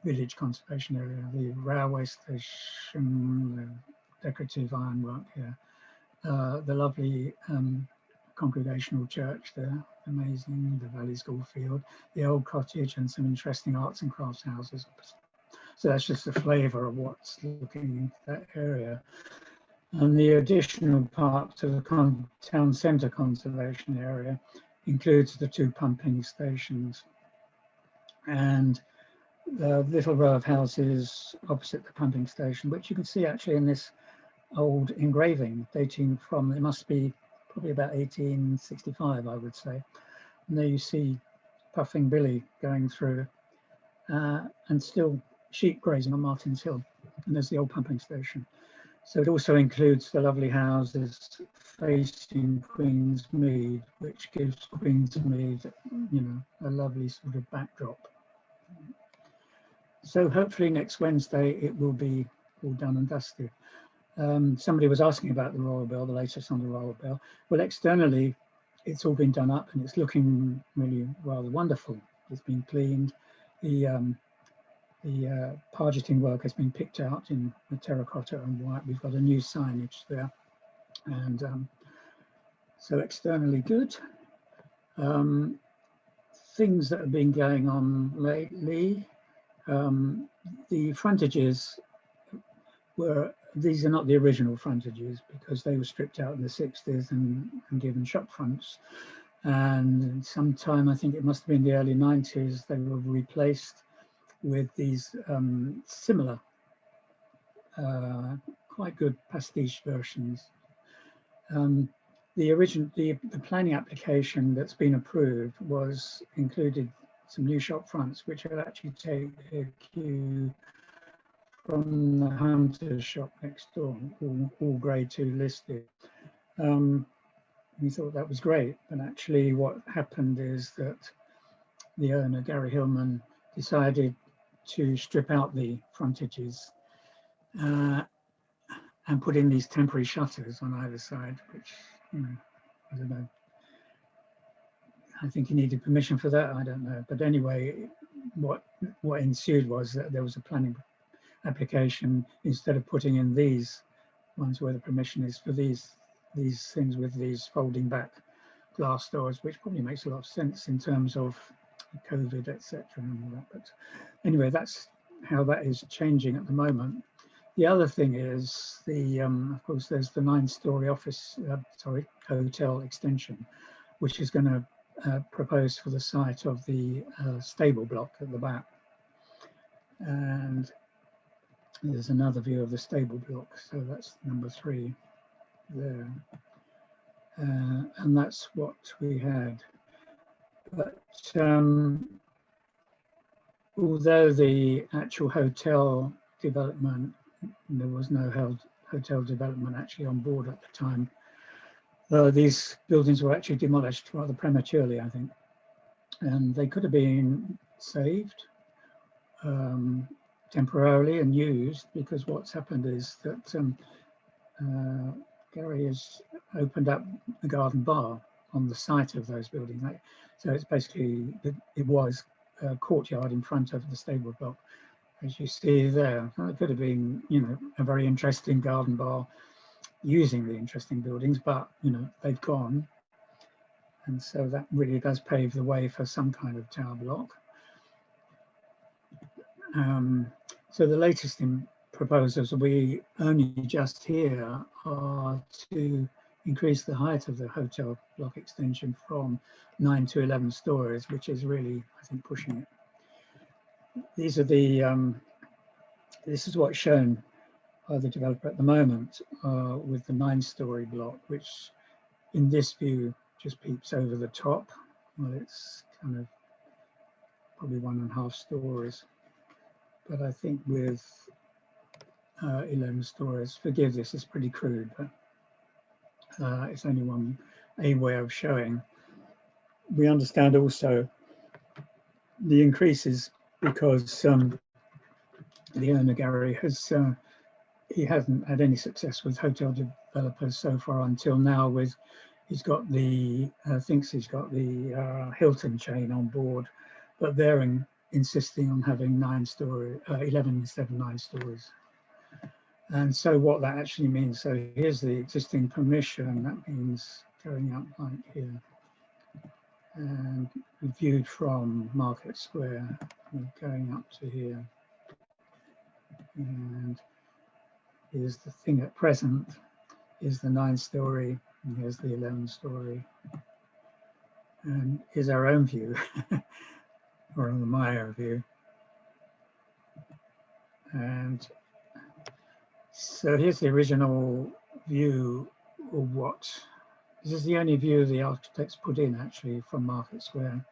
village conservation area. The railway station, the decorative ironwork here, the lovely Congregational Church there, amazing, the Valley School Field, the old cottage, and some interesting arts and crafts houses. So that's just a flavour of what's looking into that area. And the additional part to the town centre conservation area includes the 2 pumping stations. And little row of houses opposite the pumping station, which you can see actually in this old engraving dating from, it must be probably about 1865, I would say. And there you see Puffing Billy going through, and still sheep grazing on Martin's Hill. And there's the old pumping station. So it also includes the lovely houses facing Queensmead, which gives Queensmead, you know, a lovely sort of backdrop. So hopefully next Wednesday it will be all done and dusted. Somebody was asking about the Royal Bell, the latest on the Royal Bell. Well, externally, it's all been done up and it's looking really rather wonderful. It's been cleaned. The pargeting work has been picked out in the terracotta and white. We've got a new signage there. And so externally good. Things that have been going on lately, the frontages were, these are not the original frontages because they were stripped out in the 60s and given shop fronts. And sometime, I think it must have been the early 90s, they were replaced with these similar, quite good pastiche versions. The planning application that's been approved was included some new shop fronts, which will actually take a cue from the Hunter's shop next door, all grade 2 listed. We thought that was great, but actually what happened is that the owner, Gary Hillman, decided to strip out the frontages and put in these temporary shutters on either side, which, you know, I don't know. I think he needed permission for that, I don't know. But anyway, what ensued was that there was a planning application, instead of putting in these ones where the permission is for these things with these folding back glass doors, which probably makes a lot of sense in terms of COVID, etc. and all that. But anyway, that's how that is changing at the moment. The other thing is of course, there's the 9-story hotel extension, which is going to propose for the site of the stable block at the back. And there's another view of the stable block, so that's number 3 there. And that's what we had. But although the actual hotel development, there was no hotel development actually on board at the time, these buildings were actually demolished rather prematurely, I think. And they could have been saved temporarily and used, because what's happened is that Gary has opened up the garden bar on the site of those buildings. So it's basically, it was a courtyard in front of the stable block, as you see there. It could have been, you know, a very interesting garden bar using the interesting buildings, but, you know, they've gone. And so that really does pave the way for some kind of tower block. So the latest in proposals we only just hear are to increase the height of the hotel block extension from 9 to 11 stories, which is really, I think, pushing it. These are the, this is what's shown by the developer at the moment with the 9-story block, which in this view just peeps over the top. Well, it's kind of probably 1.5 stories. But I think with 11 stories, forgive this, it's pretty crude, but it's only a way of showing. We understand also the increases because the owner, Gary, he hasn't had any success with hotel developers so far until now. He's got thinks he's got the Hilton chain on board, but they're insisting on having 11 instead of 9 stories. And so what that actually means, so here's the existing permission, that means going up like here. And viewed from Market Square, we're going up to here. And here's the thing at present, is the 9-story, and here's the 11-story. And here's our own view, or on the Meyer view. And so here's the original view of what, this is the only view the architects put in actually from Market Square,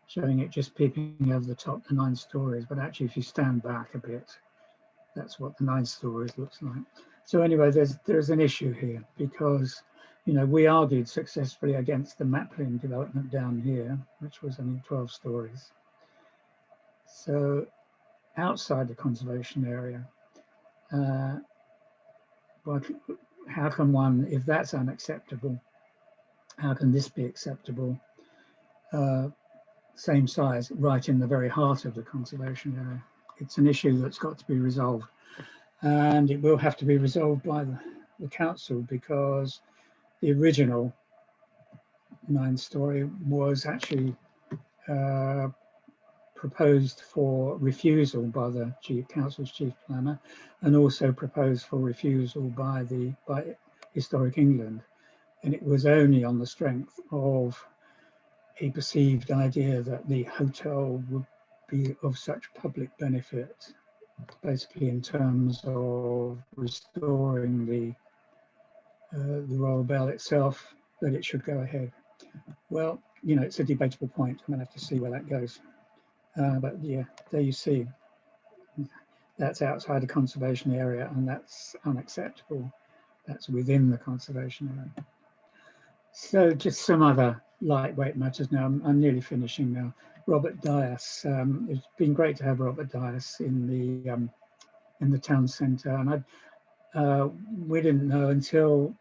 showing it just peeping over the top, the 9 stories. But actually, if you stand back a bit, that's what the 9 stories looks like. So anyway, there's an issue here because, you know, we argued successfully against the Maplin development down here, which was only 12 stories. So outside the conservation area, but how can one, if that's unacceptable, how can this be acceptable? Same size, right in the very heart of the conservation area. It's an issue that's got to be resolved, and it will have to be resolved by the council, because the original 9-story was actually proposed for refusal by the council's chief planner, and also proposed for refusal by Historic England. And it was only on the strength of a perceived idea that the hotel would be of such public benefit, basically in terms of restoring the Royal Bell itself, that it should go ahead. Well, you know, it's a debatable point. I'm gonna have to see where that goes. But yeah, there you see, that's outside the conservation area, and that's unacceptable. That's within the conservation area. So just some other lightweight matters now. I'm nearly finishing now. Robert Dias. It's been great to have Robert Dias in the town centre, and we didn't know until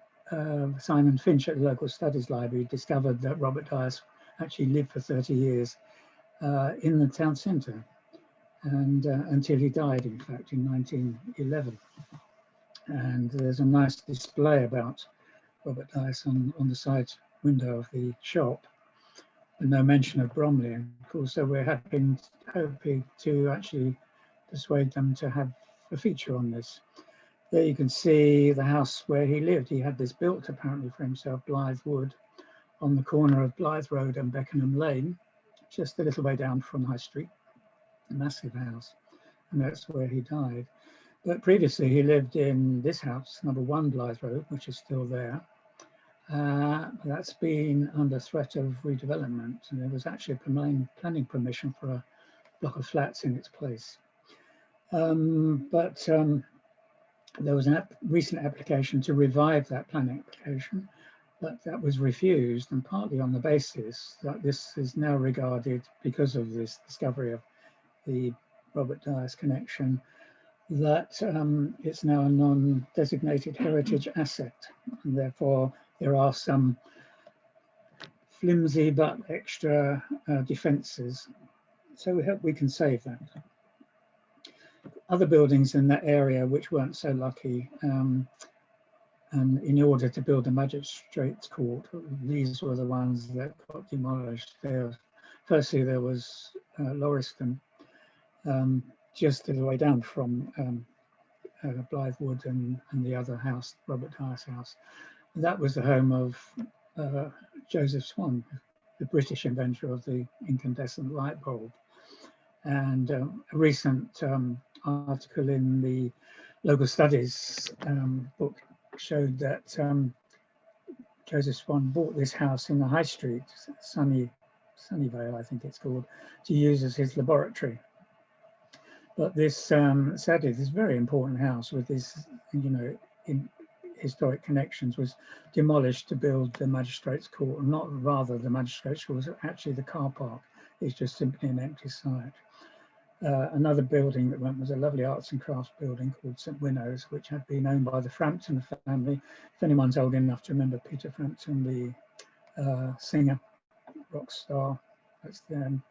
Simon Finch at the Local Studies Library discovered that Robert Dias actually lived for 30 years in the town centre, and until he died, in fact, in 1911. And there's a nice display about Robert Dias on the side window of the shop, and no mention of Bromley, of course. So we're hoping to actually persuade them to have a feature on this. There you can see the house where he lived. He had this built apparently for himself, Blythe Wood, on the corner of Blythe Road and Beckenham Lane, just a little way down from High Street, a massive house, and that's where he died. But previously he lived in this house, number 1 Blythe Road, which is still there. That's been under threat of redevelopment, and there was actually a planning permission for a block of flats in its place. But there was a recent application to revive that planning application, but that was refused, and partly on the basis that this is now regarded, because of this discovery of the Robert Dias connection, that it's now a non-designated heritage asset, and therefore there are some flimsy but extra defences. So we hope we can save that. Other buildings in that area which weren't so lucky, and in order to build a magistrates court, these were the ones that got demolished. Firstly, there was Lauriston, just a little way down from Blythe Wood and the other house, Robert Dias' house. That was the home of Joseph Swan, the British inventor of the incandescent light bulb. And a recent article in the Local Studies book showed that Joseph Swan bought this house in the High Street, Sunnyvale, I think it's called, to use as his laboratory. But this, sadly, this very important house with this, you know, historic connections, was demolished to build the magistrates court. Not rather the magistrates court, was actually the car park. It's just simply an empty site. Another building that went was a lovely arts and crafts building called St Winnows, which had been owned by the Frampton family. If anyone's old enough to remember Peter Frampton, the singer, rock star, that's them.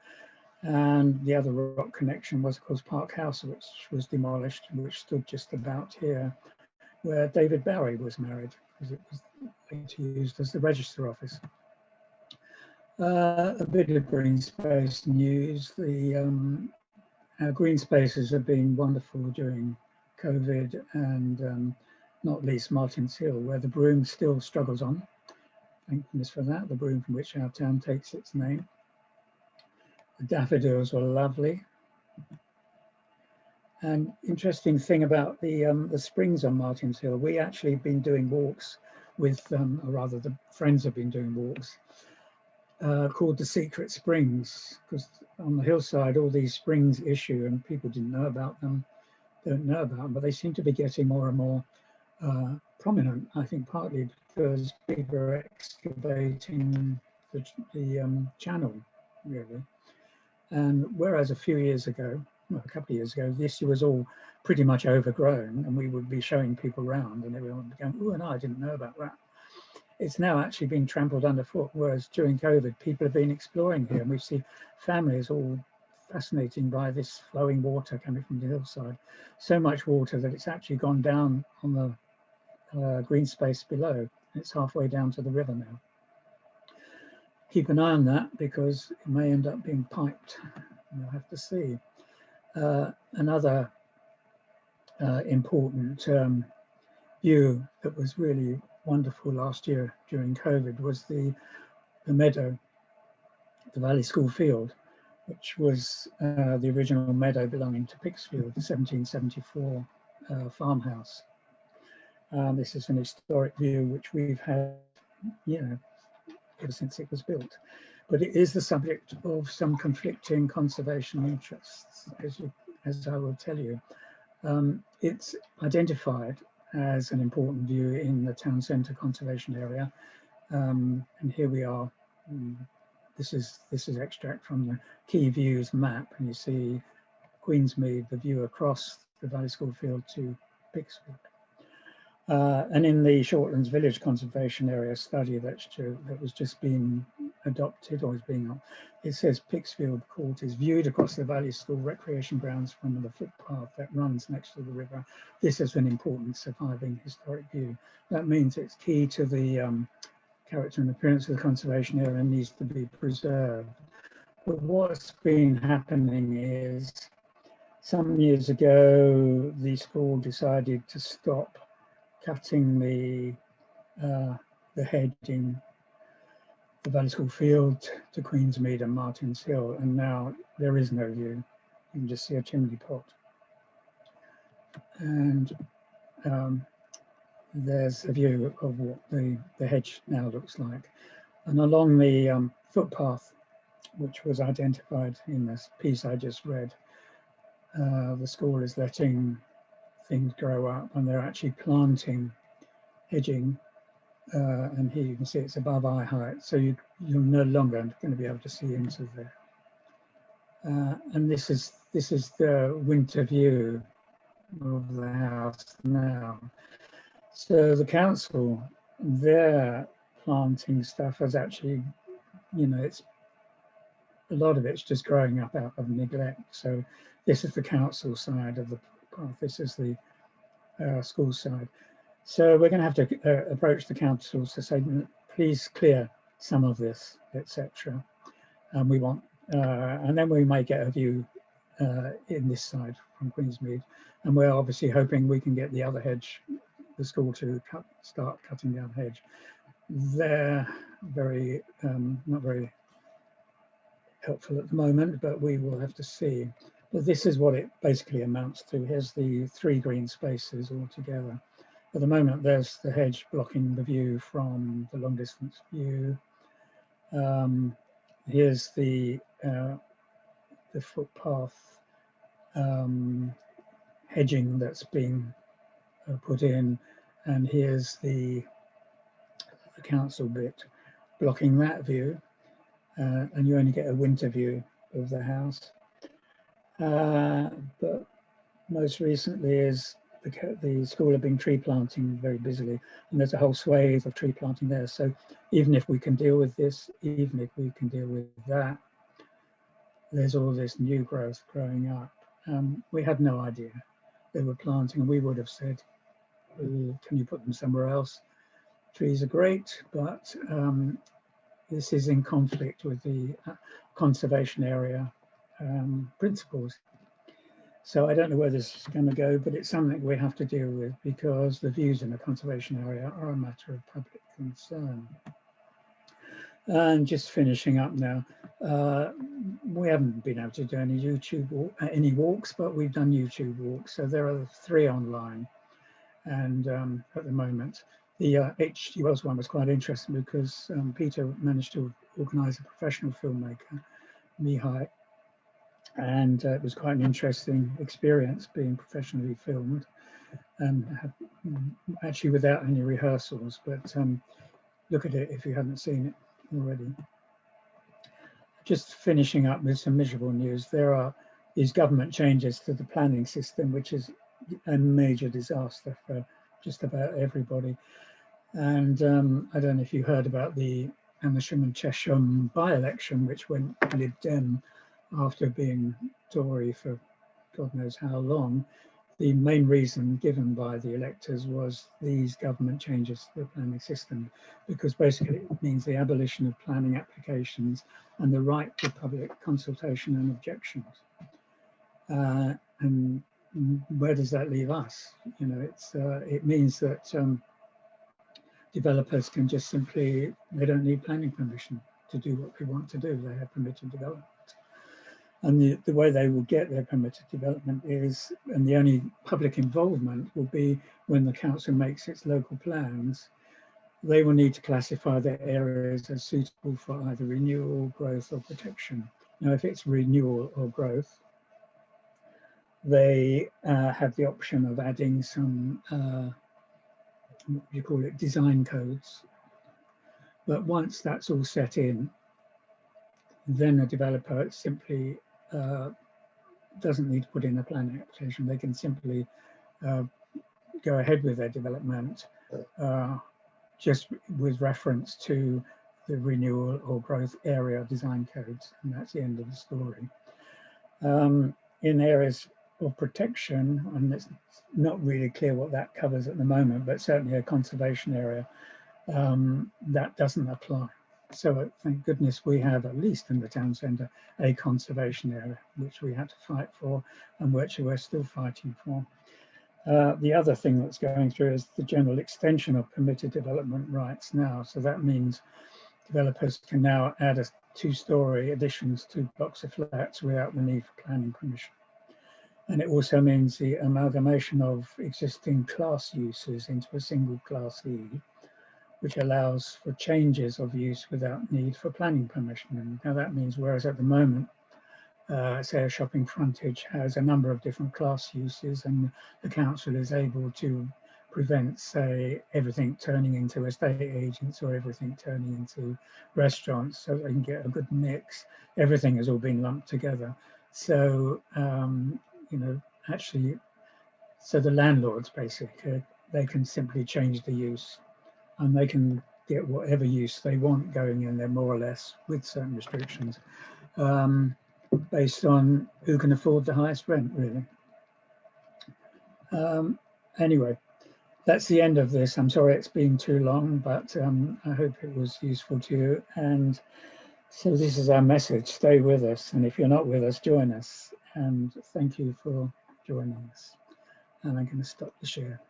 And the other rock connection was, of course, Park House, which was demolished, which stood just about here, where David Bowie was married, because it was later used as the register office. A bit of green space news. Our green spaces have been wonderful during COVID, and not least Martin's Hill, where the broom still struggles on. Thank goodness for that, the broom from which our town takes its name. The daffodils were lovely. And interesting thing about the springs on Martin's Hill, we actually have been doing walks with, or rather the friends have been doing walks called the Secret Springs, because on the hillside all these springs issue and people didn't know about them, don't know about them, but they seem to be getting more and more prominent, I think partly because people are excavating the channel, really. And whereas a few years ago, well, a couple of years ago, the issue was all pretty much overgrown, and we would be showing people around and everyone would be going, oh, and I didn't know about that. It's now actually being trampled underfoot, whereas during COVID, people have been exploring here, and we see families all fascinated by this flowing water coming from the hillside. So much water that it's actually gone down on the green space below. It's halfway down to the river now. Keep an eye on that because it may end up being piped. We'll have to see. Another important view that was really wonderful last year during COVID was the meadow, the Valley School Field, which was the original meadow belonging to Pixfield, the 1774 farmhouse. This is an historic view which we've had, ever since it was built. But it is the subject of some conflicting conservation interests, as I will tell you. It's identified as an important view in the town centre conservation area. And here we are. This is extract from the key views map, and you see Queensmead, the view across the Valley School Field to Pixfield. And in the Shortlands Village Conservation Area study that was just being adopted or is being, it says Pixfield Court is viewed across the Valley School recreation grounds from the footpath that runs next to the river. This is an important surviving historic view. That means it's key to the character and appearance of the conservation area and needs to be preserved. But what's been happening is some years ago, the school decided to stop cutting the hedge in the Valley School Field to Queensmead and Martin's Hill, and now there is no view. You can just see a chimney pot. And there's a view of what the hedge now looks like. And along the footpath, which was identified in this piece I just read, the school is letting things grow up, and they're actually planting hedging, and here you can see it's above eye height, so you're no longer going to be able to see into there. And this is the winter view of the house now. So the council, their planting stuff has actually, it's a lot of it's just growing up out of neglect. So this is the council side of the path. This is the school side. So we're going to have to approach the council to say, please clear some of this, etc. And we want, and then we may get a view in this side from Queensmead. And we're obviously hoping we can get the other hedge, the school to start cutting down hedge. They're very, not very helpful at the moment, but we will have to see. But this is what it basically amounts to. Here's the 3 green spaces all together. At the moment, there's the hedge blocking the view from the long distance view. Here's the footpath hedging that's being put in, and here's the council bit blocking that view, and you only get a winter view of the house. But most recently is the school have been tree planting very busily, and there's a whole swathe of tree planting there. So even if we can deal with this, even if we can deal with that, there's all this new growth growing up. We had no idea they were planting, and we would have said, can you put them somewhere else? Trees are great, but this is in conflict with the conservation area principles. So I don't know where this is going to go, but it's something we have to deal with because the views in the conservation area are a matter of public concern. And just finishing up now, We haven't been able to do any any walks, but we've done YouTube walks. So there are 3 online, and at the moment, the H.G. Wells one was quite interesting because Peter managed to organise a professional filmmaker, Mihai, and it was quite an interesting experience being professionally filmed, and actually without any rehearsals. But look at it if you haven't seen it already. Just finishing up with some miserable news. There are these government changes to the planning system, which is a major disaster for just about everybody. And I don't know if you heard about the Amersham and Chesham by-election, which went Lib Dem after being Tory for God knows how long. The main reason given by the electors was these government changes to the planning system, because basically it means the abolition of planning applications and the right to public consultation and objections. And where does that leave us? You know, it means that developers can just simply, they don't need planning permission to do what they want to do. They have permitted development. And the way they will get their permitted development is, and the only public involvement will be when the council makes its local plans, they will need to classify their areas as suitable for either renewal, growth or protection. Now, if it's renewal or growth, they have the option of adding some, what do you call it, design codes. But once that's all set in, then a developer simply doesn't need to put in a planning application. They can simply go ahead with their development just with reference to the renewal or growth area design codes, and that's the end of the story. In areas of protection, and it's not really clear what that covers at the moment, but certainly a conservation area, that doesn't apply. So thank goodness we have, at least in the town centre, a conservation area, which we had to fight for and which we're still fighting for. The other thing that's going through is the general extension of permitted development rights now. So that means developers can now add 2-storey additions to blocks of flats without the need for planning permission. And it also means the amalgamation of existing class uses into a single Class E, which allows for changes of use without need for planning permission. And now that means, whereas at the moment, say a shopping frontage has a number of different class uses, and the council is able to prevent, say, everything turning into estate agents or everything turning into restaurants, so they can get a good mix. Everything has all been lumped together. So, you know, actually, so the landlords basically, they can simply change the use, and they can get whatever use they want going in there, more or less, with certain restrictions, based on who can afford the highest rent, really. Anyway, that's the end of this. I'm sorry it's been too long, but I hope it was useful to you. And so this is our message: stay with us, and if you're not with us, join us. And thank you for joining us. And I'm going to stop the share.